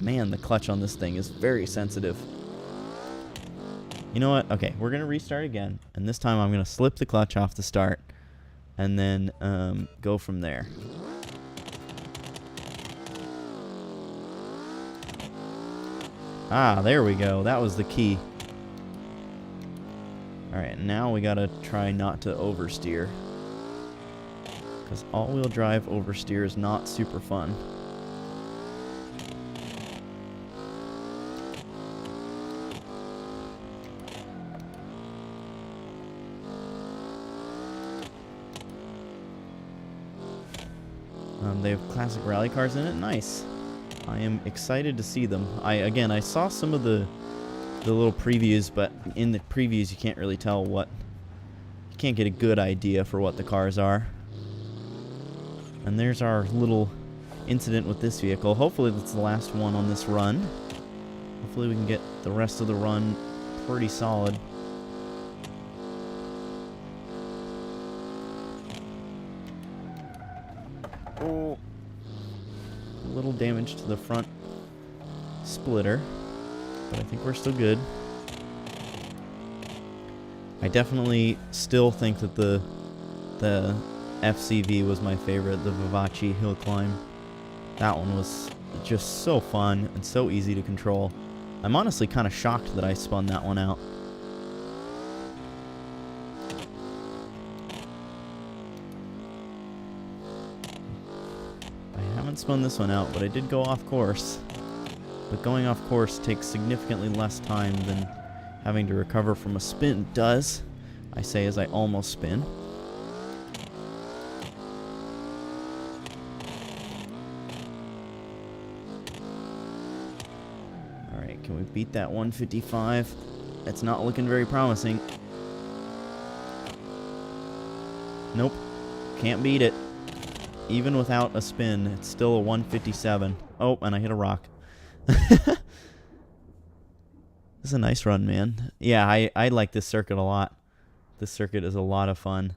Man, the clutch on this thing is very sensitive. You know what? Okay, we're going to restart again, and this time I'm going to slip the clutch off the start, and then go from there. Ah, there we go. That was the key. Alright, now we gotta try not to oversteer. Because all-wheel drive oversteer is not super fun. They have classic rally cars in it. Nice. I am excited to see them. I saw some of the little previews, but in the previews you can't really tell what... You can't get a good idea for what the cars are. And there's our little incident with this vehicle. Hopefully that's the last one on this run. Hopefully we can get the rest of the run pretty solid. Oh, a little damage to the front splitter, but I think we're still good. I definitely still think that the FCV was my favorite, the Vivace hill climb. That one was just so fun and so easy to control. I'm honestly kind of shocked that I spun that one out. I haven't spun this one out, but I did go off course. But going off course takes significantly less time than having to recover from a spin does. I say as I almost spin. Alright, can we beat that 155? It's not looking very promising. Nope. Can't beat it. Even without a spin, it's still a 157. Oh, and I hit a rock. This is a nice run, man. Yeah, I like this circuit a lot. This circuit is a lot of fun.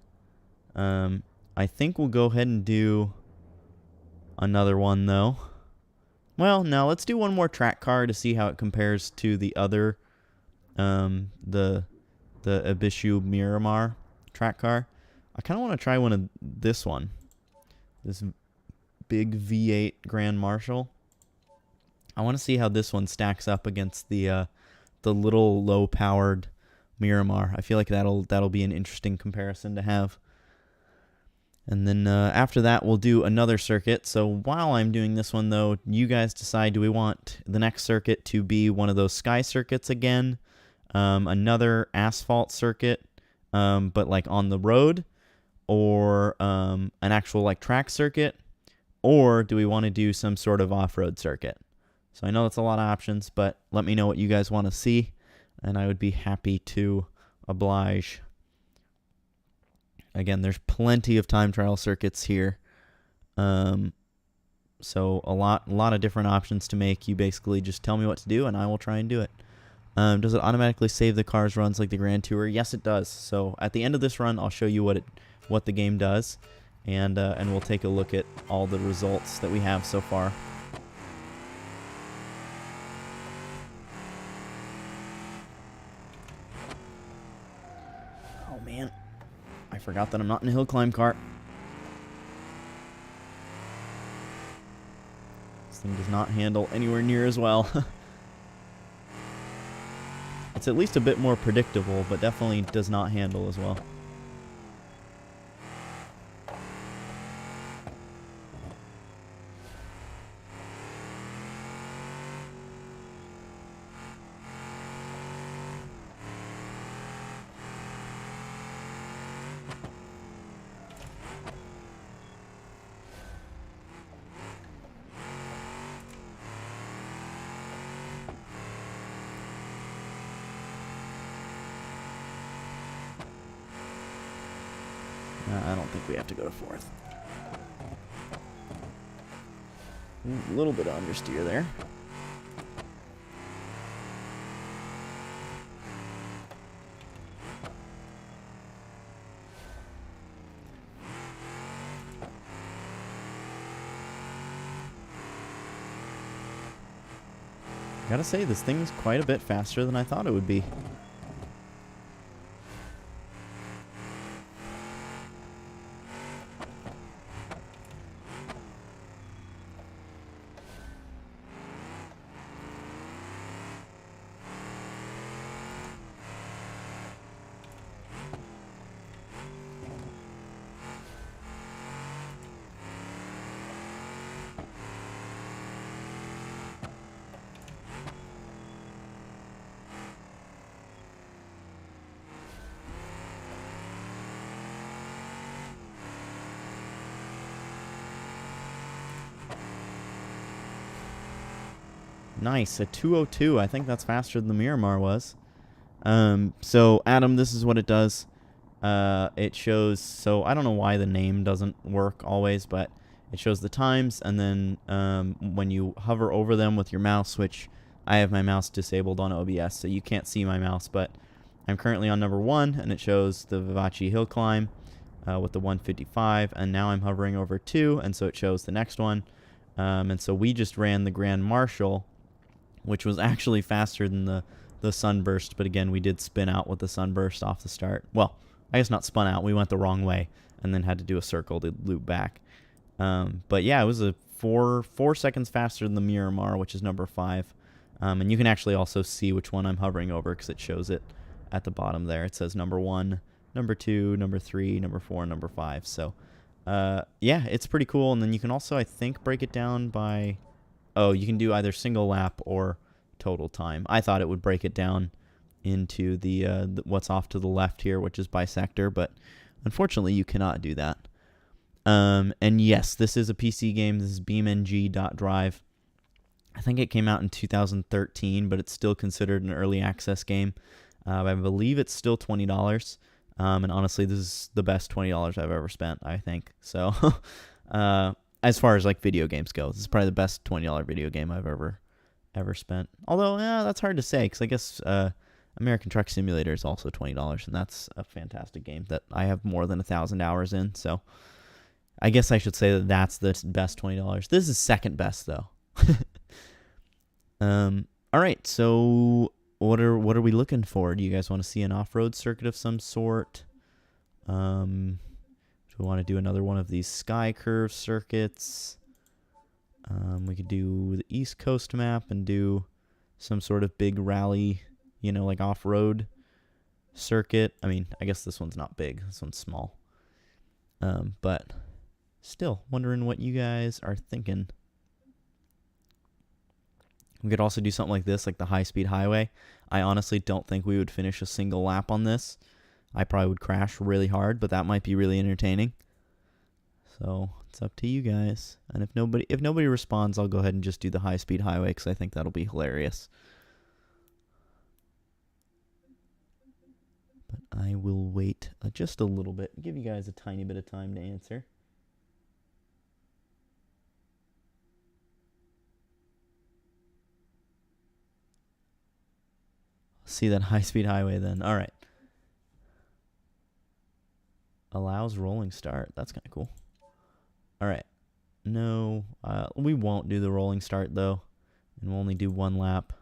I think we'll go ahead and do another one, though. Well, no, let's do one more track car to see how it compares to the other, the Ibishu Miramar track car. I kind of want to try one of this one. This big V8 Grand Marshal. I want to see how this one stacks up against the little low-powered Miramar. I feel like that'll be an interesting comparison to have. And then after that, we'll do another circuit. So while I'm doing this one, though, you guys decide, do we want the next circuit to be one of those sky circuits again, another asphalt circuit, but like on the road, or an actual like track circuit, or do we want to do some sort of off-road circuit? So I know that's a lot of options, but let me know what you guys want to see, and I would be happy to oblige. Again, there's plenty of time trial circuits here. So a lot of different options to make. You basically just tell me what to do, and I will try and do it. Does it automatically save the car's runs like the Grand Tour? Yes, it does. So at the end of this run, I'll show you what the game does, and we'll take a look at all the results that we have so far. Oh man, I forgot that I'm not in a hill climb cart. This thing does not handle anywhere near as well. It's at least a bit more predictable, but definitely does not handle as well. I don't think we have to go to fourth. A little bit of understeer there. Gotta say, this thing's quite a bit faster than I thought it would be. Nice, a 202. I think that's faster than the Miramar was. So, Adam, this is what it does. It shows, so I don't know why the name doesn't work always, but It shows the times, and then when you hover over them with your mouse, which I have my mouse disabled on OBS, so you can't see my mouse, but I'm currently on number 1, and it shows the Vivace hill climb with the 155, and now I'm hovering over 2, and so it shows the next one. And so we just ran the Grand Marshal, which was actually faster than the Sunburst, but again, we did spin out with the Sunburst off the start. Well, I guess not spun out, we went the wrong way, and then had to do a circle to loop back. But yeah, it was a 4 seconds faster than the Miramar, which is number 5. And you can actually also see which one I'm hovering over because it shows it at the bottom there. It says number 1, number 2, number 3, number 4, number 5. So, yeah, it's pretty cool. And then you can also, I think, break it down by... Oh, you can do either single lap or total time. I thought it would break it down into the what's off to the left here, which is by sector, but unfortunately you cannot do that. And yes, this is a PC game. This is Beamng.drive. I think it came out in 2013, but it's still considered an early access game. I believe it's still $20. And honestly, this is the best $20 I've ever spent, I think. So, as far as like video games go, this is probably the best $20 video game I've ever spent. Although, that's hard to say, because I guess American Truck Simulator is also $20, and that's a fantastic game that I have more than 1,000 hours in. So, I guess I should say that that's the best $20. This is second best, though. All right, so what are we looking for? Do you guys want to see an off-road circuit of some sort? Do we want to do another one of these sky curve circuits? We could do the East Coast map and do some sort of big rally, like off-road circuit. I mean, I guess this one's not big. This one's small. But still, wondering what you guys are thinking. We could also do something like this, like the high-speed highway. I honestly don't think we would finish a single lap on this. I probably would crash really hard, but that might be really entertaining. So it's up to you guys. And if nobody responds, I'll go ahead and just do the high-speed highway because I think that'll be hilarious. But I will wait just a little bit, give you guys a tiny bit of time to answer. See that high-speed highway then. All right. Allows rolling start. That's kind of cool. All right. No, we won't do the rolling start, though. And we'll only do one lap.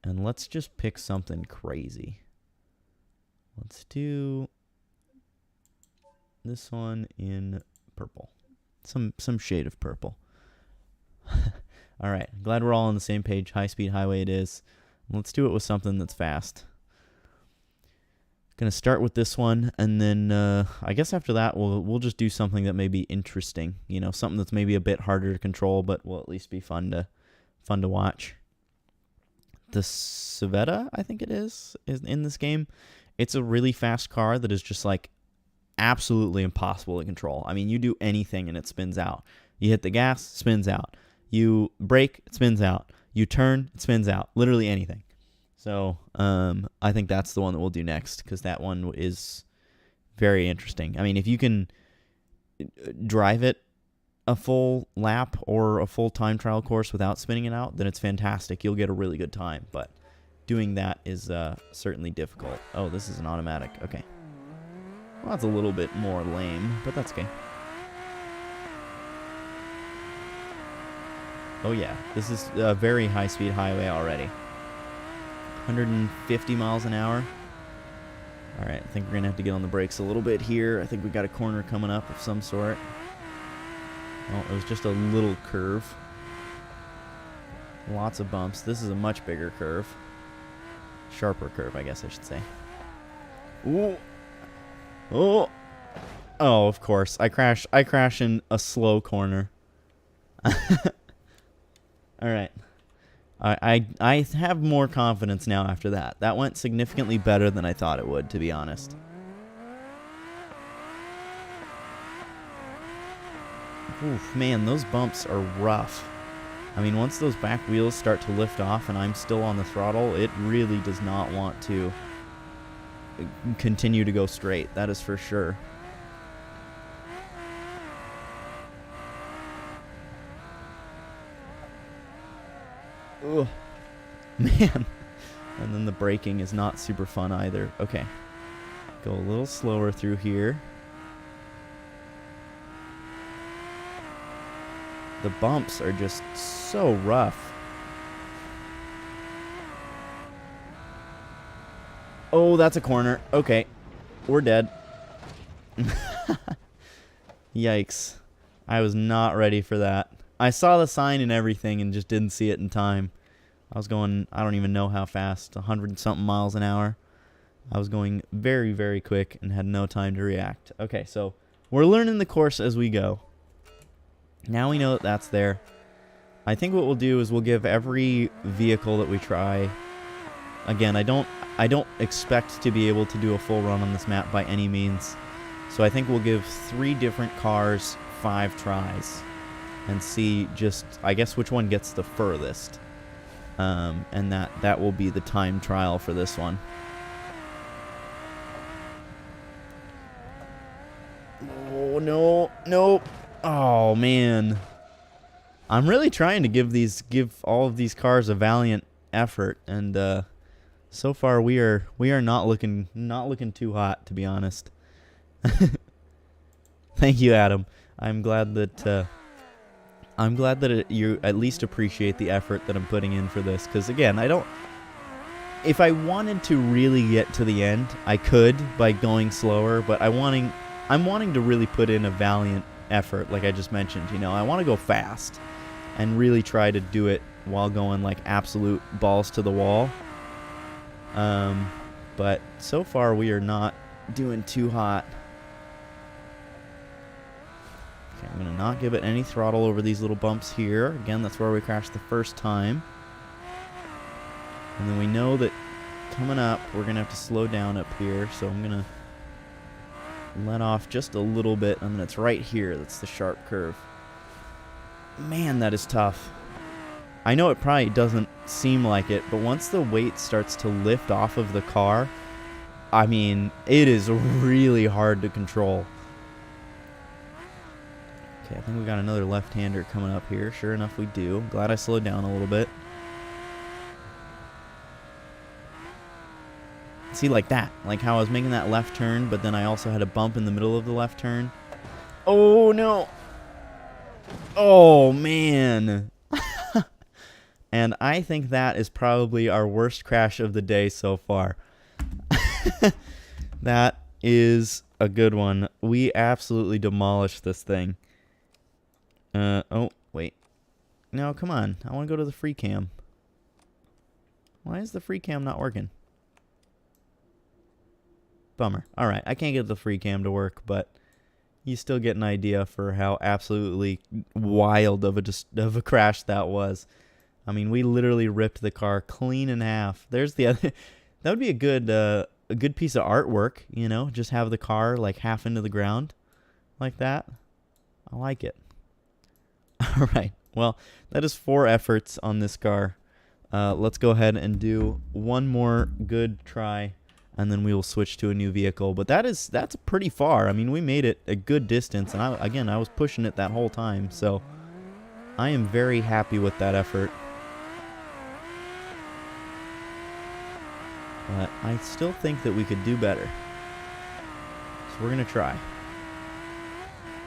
And let's just pick something crazy. Let's do this one in purple. Some shade of purple. All right. Glad we're all on the same page. High-speed highway it is. Let's do it with something that's fast. Gonna start with this one, and then I guess after that we'll just do something that may be interesting. Something that's maybe a bit harder to control, but will at least be fun to watch. The Civetta, I think it is in this game. It's a really fast car that is just like absolutely impossible to control. I mean, you do anything and it spins out. You hit the gas, spins out. You brake, it spins out. You turn, it spins out. Literally anything. So I think that's the one that we'll do next because that one is very interesting. I mean, if you can drive it a full lap or a full time trial course without spinning it out, then it's fantastic. You'll get a really good time. But doing that is certainly difficult. Oh, this is an automatic. Okay. Well, that's a little bit more lame, but that's okay. Oh yeah, this is a very high-speed highway already. 150 miles an hour. All right, I think we're going to have to get on the brakes a little bit here. I think we got a corner coming up of some sort. Oh, it was just a little curve. Lots of bumps. This is a much bigger curve. Sharper curve, I guess I should say. Ooh. Oh. Oh, of course. I crash in a slow corner. All right. I have more confidence now after that. That went significantly better than I thought it would, to be honest. Oof, man, those bumps are rough. I mean, once those back wheels start to lift off and I'm still on the throttle, it really does not want to continue to go straight. That is for sure. Ugh. Man. And then the braking is not super fun either. Okay. Go a little slower through here. The bumps are just so rough. Oh, that's a corner. Okay. We're dead. Yikes. I was not ready for that. I saw the sign and everything and just didn't see it in time. I was going, I don't even know how fast, 100-something miles an hour. I was going very, very quick and had no time to react. Okay, so we're learning the course as we go. Now we know that that's there. I think what we'll do is we'll give every vehicle that we try. Again, I don't expect to be able to do a full run on this map by any means. So I think we'll give 3 different cars 5 tries and see just, I guess, which one gets the furthest. And that will be the time trial for this one. Oh, no. Nope. Oh, man. I'm really trying to give all of these cars a valiant effort, and so far we are not looking too hot, to be honest. Thank you, Adam. I'm glad that you at least appreciate the effort that I'm putting in for this, because again, if I wanted to really get to the end, I could by going slower, but I'm wanting to really put in a valiant effort, like I just mentioned. You know, I want to go fast and really try to do it while going like absolute balls to the wall. But so far we are not doing too hot. Okay, I'm gonna not give it any throttle over these little bumps here. Again, that's where we crashed the first time. And then we know that coming up, we're gonna have to slow down up here, so I'm gonna let off just a little bit, and then it's right here. That's the sharp curve. Man, that is tough. I know it probably doesn't seem like it, but once the weight starts to lift off of the car, I mean, it is really hard to control. Okay, I think we got another left-hander coming up here. Sure enough, we do. I'm glad I slowed down a little bit. See, like that. Like how I was making that left turn, but then I also had a bump in the middle of the left turn. Oh, no. Oh, man. And I think that is probably our worst crash of the day so far. That is a good one. We absolutely demolished this thing. Oh, wait. No, come on. I want to go to the free cam. Why is the free cam not working? Bummer. Alright, I can't get the free cam to work, but you still get an idea for how absolutely wild of a crash that was. I mean, we literally ripped the car clean in half. There's the other. That would be a good piece of artwork, you know, just have the car like half into the ground like that. I like it. All right. Well, that is 4 efforts on this car. Let's go ahead and do one more good try, and then we will switch to a new vehicle. But that's pretty far. I mean, we made it a good distance, and I was pushing it that whole time, so I am very happy with that effort. But I still think that we could do better. So we're gonna try.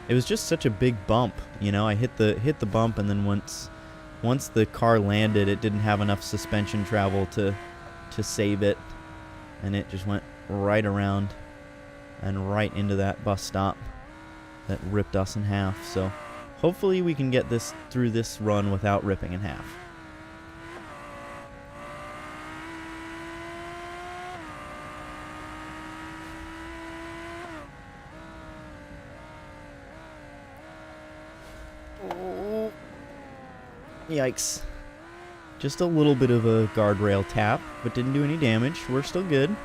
It was just such a big bump, you know. I hit the bump, and then once the car landed, it didn't have enough suspension travel to save it, and it just went right around and right into that bus stop that ripped us in half. So hopefully we can get this through this run without ripping in half. Oh. Yikes. Just a little bit of a guardrail tap, but didn't do any damage. We're still good.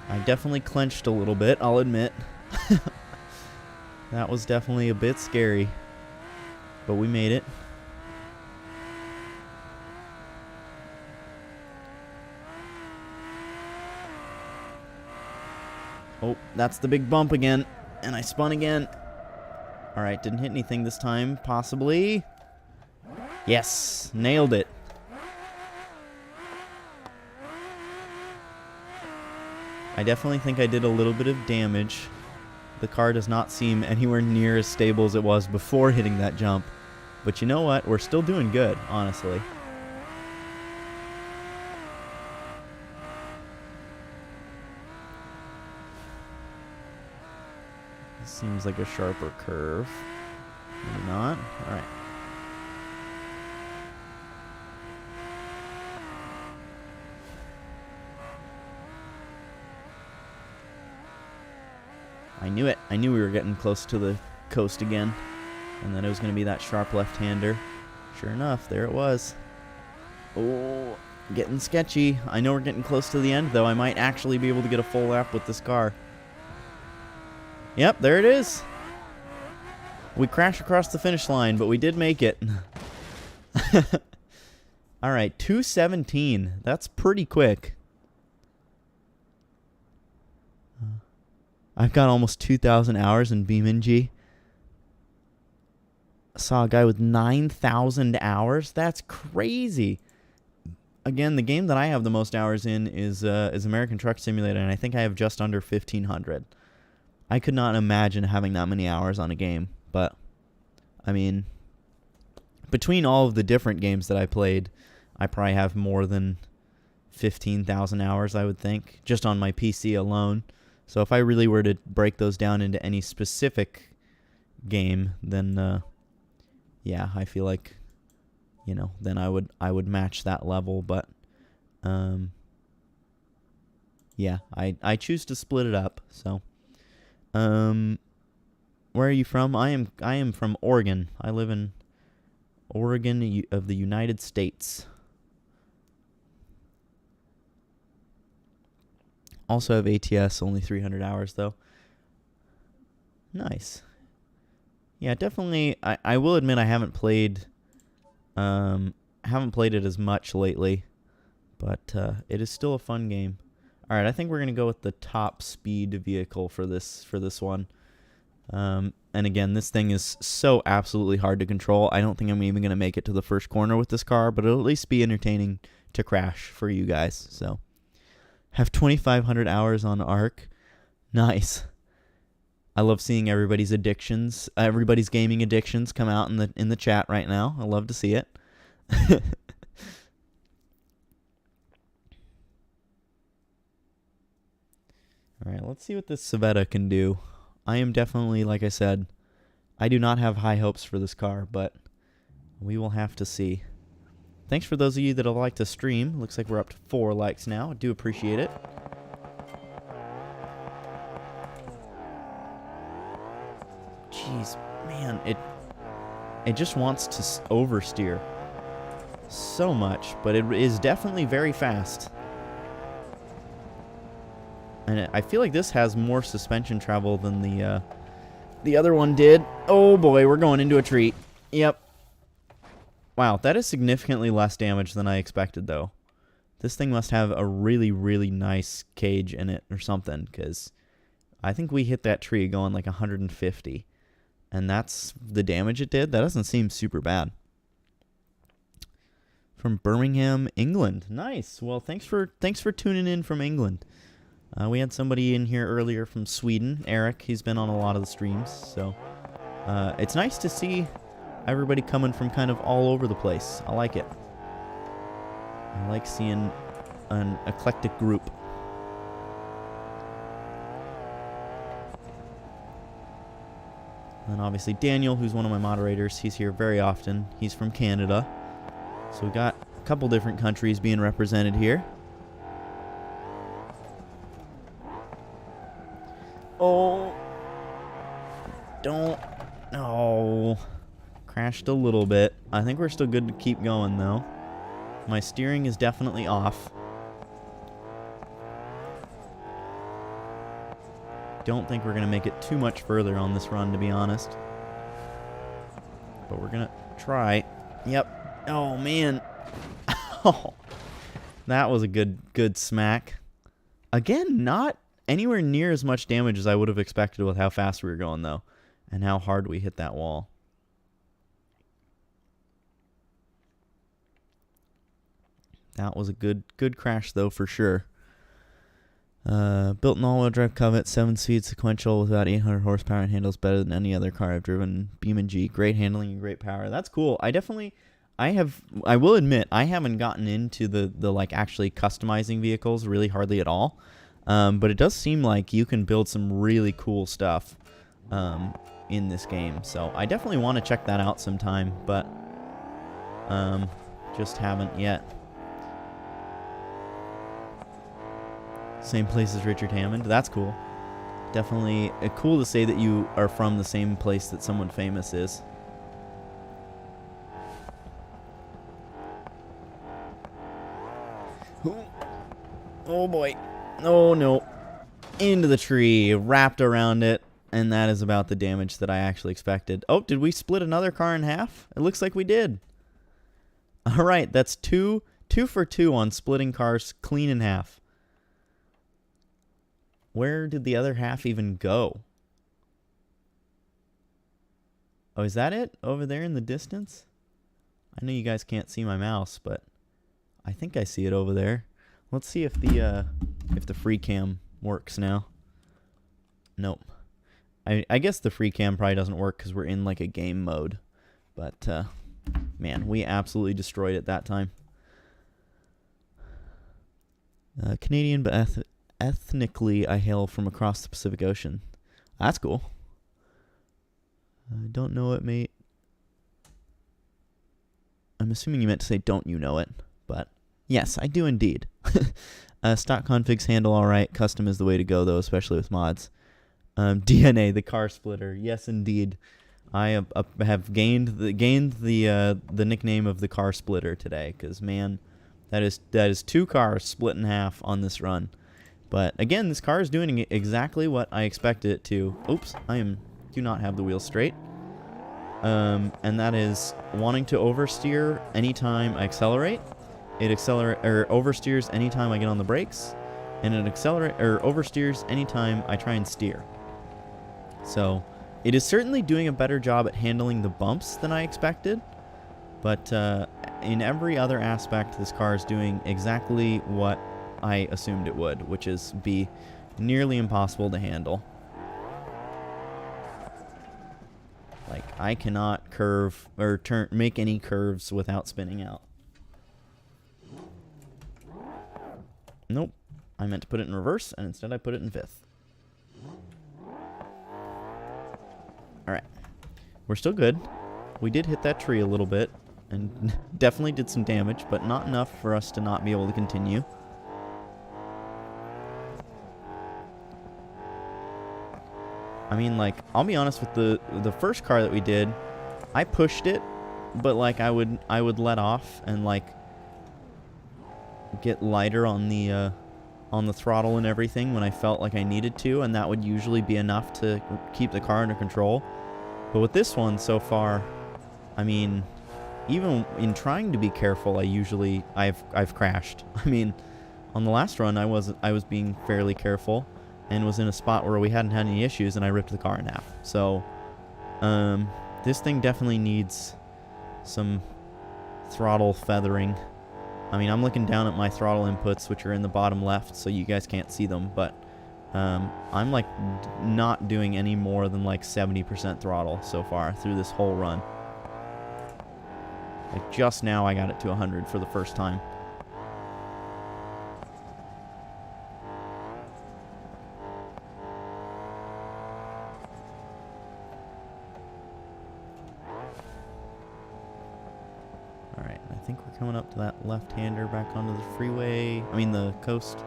I definitely clenched a little bit, I'll admit. That was definitely a bit scary, but we made it. Oh, that's the big bump again, and I spun again. Alright, didn't hit anything this time, possibly. Yes, nailed it. I definitely think I did a little bit of damage. The car does not seem anywhere near as stable as it was before hitting that jump. But you know what? We're still doing good, honestly. This seems like a sharper curve. Maybe not. All right. I knew it. I knew we were getting close to the coast again. And that it was going to be that sharp left-hander. Sure enough, there it was. Oh, getting sketchy. I know we're getting close to the end, though. I might actually be able to get a full lap with this car. Yep, there it is. We crashed across the finish line, but we did make it. All right, 2:17. That's pretty quick. I've got almost 2,000 hours in Beamng. I saw a guy with 9,000 hours. That's crazy. Again, the game that I have the most hours in is American Truck Simulator, and I think I have just under 1,500. I could not imagine having that many hours on a game, but, I mean, between all of the different games that I played, I probably have more than 15,000 hours, I would think, just on my PC alone. So if I really were to break those down into any specific game, then, yeah, I feel like, you know, then I would match that level. But, yeah, I choose to split it up. So, where are you from? I am from Oregon. I live in Oregon of the United States. Also have ATS, only 300 hours though. Nice. Yeah, definitely. I will admit I haven't played it as much lately, but it is still a fun game. All right, I think we're gonna go with the top speed vehicle for this one. And again, this thing is so absolutely hard to control. I don't think I'm even gonna make it to the first corner with this car, but it'll at least be entertaining to crash for you guys. So. Have 2,500 hours on Ark. Nice. I love seeing everybody's gaming addictions come out in the chat right now. I love to see it. All right, let's see what this Civetta can do. I am definitely, like I said, I do not have high hopes for this car, but we will have to see. Thanks for those of you that have liked the stream. Looks like we're up to 4 likes now. I do appreciate it. Jeez, man, it just wants to oversteer so much, but it is definitely very fast. And I feel like this has more suspension travel than the other one did. Oh boy, we're going into a tree. Yep. Wow, that is significantly less damage than I expected, though. This thing must have a really, really nice cage in it or something, because I think we hit that tree going like 150, and that's the damage it did. That doesn't seem super bad. From Birmingham, England. Nice. Well, thanks for tuning in from England. We had somebody in here earlier from Sweden, Eric. He's been on a lot of the streams, so it's nice to see everybody coming from kind of all over the place. I like it. I like seeing an eclectic group. And obviously Daniel, who's one of my moderators, he's here very often. He's from Canada. So we got a couple different countries being represented here. Oh. Don't. No. Crashed a little bit. I think we're still good to keep going, though. My steering is definitely off. Don't think we're going to make it too much further on this run, to be honest. But we're going to try. Yep. Oh, man. Oh, that was a good smack. Again, not anywhere near as much damage as I would have expected with how fast we were going, though. And how hard we hit that wall. That was a good crash, though, for sure. Built an all-wheel drive Covet, 7-speed sequential with about 800 horsepower and handles better than any other car I've driven. Beamng, great handling and great power. That's cool. I will admit, I haven't gotten into the like actually customizing vehicles really hardly at all. But it does seem like you can build some really cool stuff in this game. So I definitely want to check that out sometime, but just haven't yet. Same place as Richard Hammond. That's cool. Definitely cool to say that you are from the same place that someone famous is. Oh boy. Oh no. Into the tree. Wrapped around it. And that is about the damage that I actually expected. Oh, did we split another car in half? It looks like we did. Alright, that's two for two on splitting cars clean in half. Where did the other half even go? Oh, is that it? Over there in the distance? I know you guys can't see my mouse, but I think I see it over there. Let's see if the free cam works now. Nope. I guess the free cam probably doesn't work because we're in like a game mode. But, man, we absolutely destroyed it that time. Canadian, but ethnically, I hail from across the Pacific Ocean. That's cool. I don't know it, mate. I'm assuming you meant to say, don't you know it? But, yes, I do indeed. Stock configs handle alright. Custom is the way to go, though, especially with mods. DNA, the car splitter. Yes, indeed. I have gained the nickname of the car splitter today, because, man, that is two cars split in half on this run. But again, this car is doing exactly what I expected it to. Oops, do not have the wheels straight. And that is wanting to oversteer anytime I accelerate. It oversteers anytime I get on the brakes, and it oversteers anytime I try and steer. So it is certainly doing a better job at handling the bumps than I expected. But in every other aspect, this car is doing exactly what I assumed it would, which is be nearly impossible to handle. Like, I cannot curve or make any curves without spinning out. Nope. I meant to put it in reverse, and instead I put it in fifth. Alright. We're still good. We did hit that tree a little bit, and definitely did some damage, but not enough for us to not be able to continue. I mean, like, I'll be honest with the first car that we did, I pushed it, but like I would let off and like get lighter on the throttle and everything when I felt like I needed to, and that would usually be enough to keep the car under control. But with this one so far, I mean, even in trying to be careful, I've crashed. I mean, on the last run I was being fairly careful and was in a spot where we hadn't had any issues, and I ripped the car in half. So, this thing definitely needs some throttle feathering. I mean, I'm looking down at my throttle inputs, which are in the bottom left, so you guys can't see them, but I'm like not doing any more than like 70% throttle so far through this whole run. Like just now I got it to 100 for the first time. Alright, I think we're coming up to that left-hander back onto the freeway. I mean the coast.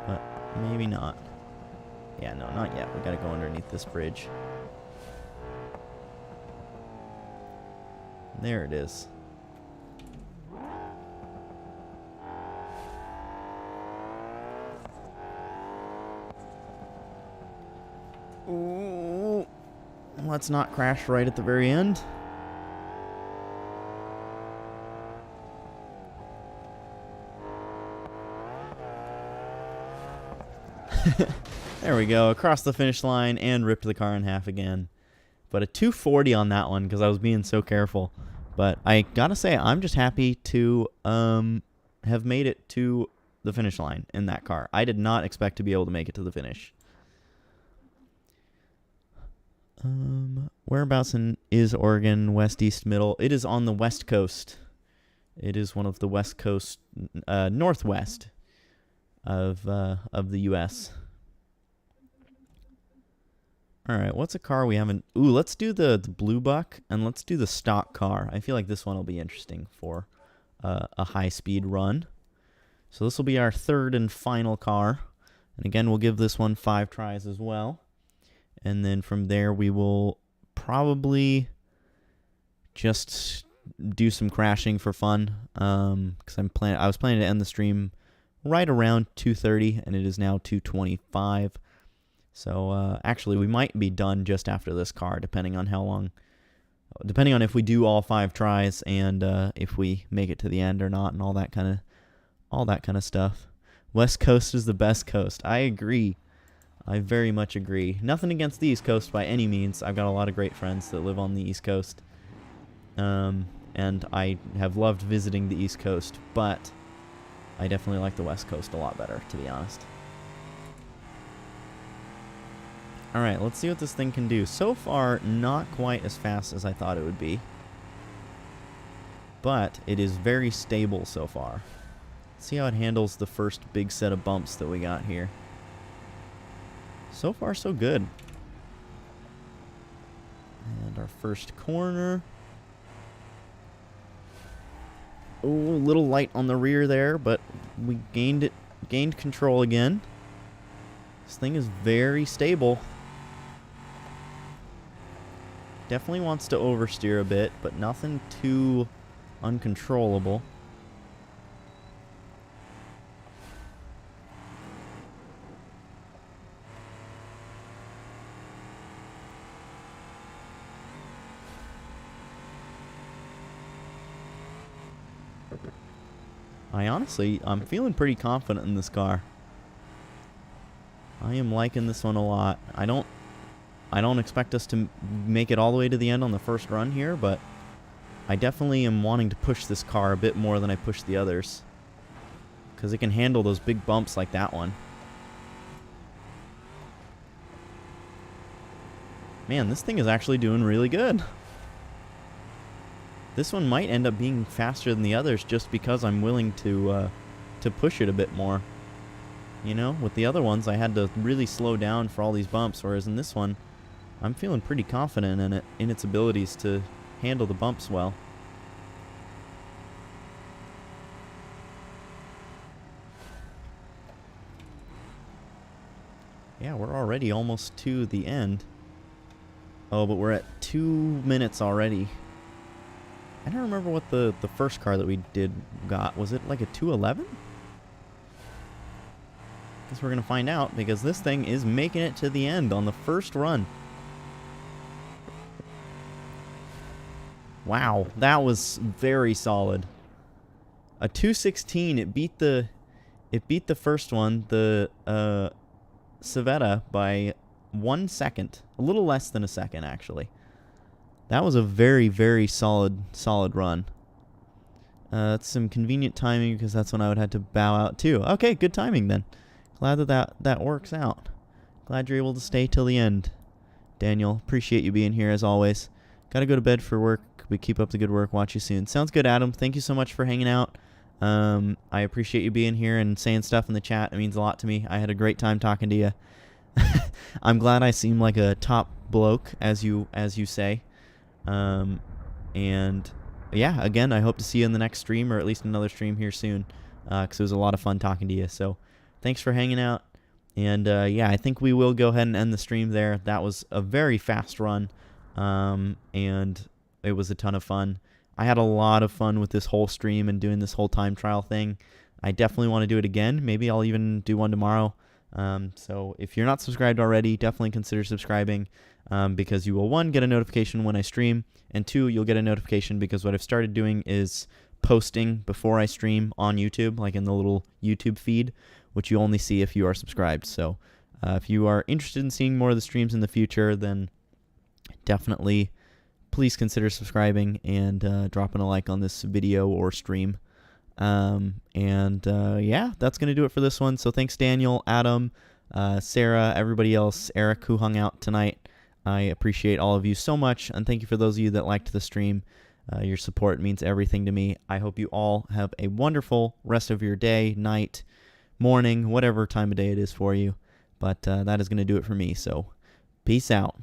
But maybe not. Yeah, no, not yet. We gotta go underneath this bridge. There it is. Ooh, let's not crash right at the very end. There we go, across the finish line and ripped the car in half again. But a 240 on that one because I was being so careful. But I gotta say, I'm just happy to have made it to the finish line in that car. I did not expect to be able to make it to the finish. Whereabouts is Oregon? West, east, middle? It is on the west coast. It is one of the west coast, northwest of the U.S. All right, what's a car we haven't... Ooh, let's do the Blue Buck, and let's do the stock car. I feel like this one will be interesting for a high-speed run. So this will be our third and final car. And again, we'll give this one 5 tries as well. And then from there, we will probably just do some crashing for fun. Because I was planning to end the stream right around 2:30, and it is now 2:25. So actually, we might be done just after this car, depending on how long, depending on if we do all 5 tries and if we make it to the end or not, and all that kind of stuff. West Coast is the best coast. I agree. I very much agree. Nothing against the East Coast by any means. I've got a lot of great friends that live on the East Coast, and I have loved visiting the East Coast, but I definitely like the West Coast a lot better, to be honest. Alright, let's see what this thing can do. So far, not quite as fast as I thought it would be, but it is very stable so far. Let's see how it handles the first big set of bumps that we got here. So far, so good. And our first corner. Oh, a little light on the rear there, but we gained control again. This thing is very stable. Definitely wants to oversteer a bit, but nothing too uncontrollable. I'm feeling pretty confident in this car. I am liking this one a lot. I don't expect us to make it all the way to the end on the first run here, but I definitely am wanting to push this car a bit more than I push the others, because it can handle those big bumps like that one. Man, this thing is actually doing really good. This one might end up being faster than the others just because I'm willing to push it a bit more. You know, with the other ones, I had to really slow down for all these bumps, whereas in this one, I'm feeling pretty confident in its abilities to handle the bumps well. Yeah, we're already almost to the end. Oh, but we're at 2 minutes already. I don't remember what the first car that we did got. Was it like a 2:11? Guess we're going to find out, because this thing is making it to the end on the first run. Wow, that was very solid. A 2:16. It beat the first one, the Civetta, by 1 second. A little less than a second, actually. That was a very, very solid run. That's some convenient timing, because that's when I would have to bow out too. Okay, good timing then. Glad that works out. Glad you're able to stay till the end, Daniel. Appreciate you being here as always. Gotta go to bed for work. We keep up the good work. Watch you soon. Sounds good, Adam. Thank you so much for hanging out. I appreciate you being here and saying stuff in the chat. It means a lot to me. I had a great time talking to you. I'm glad I seem like a top bloke, as you say. And yeah, again, I hope to see you in the next stream, or at least another stream here soon, because it was a lot of fun talking to you. So thanks for hanging out. And yeah, I think we will go ahead and end the stream there. That was a very fast run, and it was a ton of fun. I had a lot of fun with this whole stream and doing this whole time trial thing. I definitely want to do it again. Maybe I'll even do one tomorrow. So if you're not subscribed already, definitely consider subscribing, because you will, 1, get a notification when I stream, and 2, you'll get a notification because what I've started doing is posting before I stream on YouTube, like in the little YouTube feed, which you only see if you are subscribed. So if you are interested in seeing more of the streams in the future, then definitely please consider subscribing and dropping a like on this video or stream. Yeah, that's going to do it for this one. So thanks, Daniel, Adam, Sarah, everybody else, Eric, who hung out tonight. I appreciate all of you so much, and thank you for those of you that liked the stream. Your support means everything to me. I hope you all have a wonderful rest of your day, night, morning, whatever time of day it is for you. But that is going to do it for me, so peace out.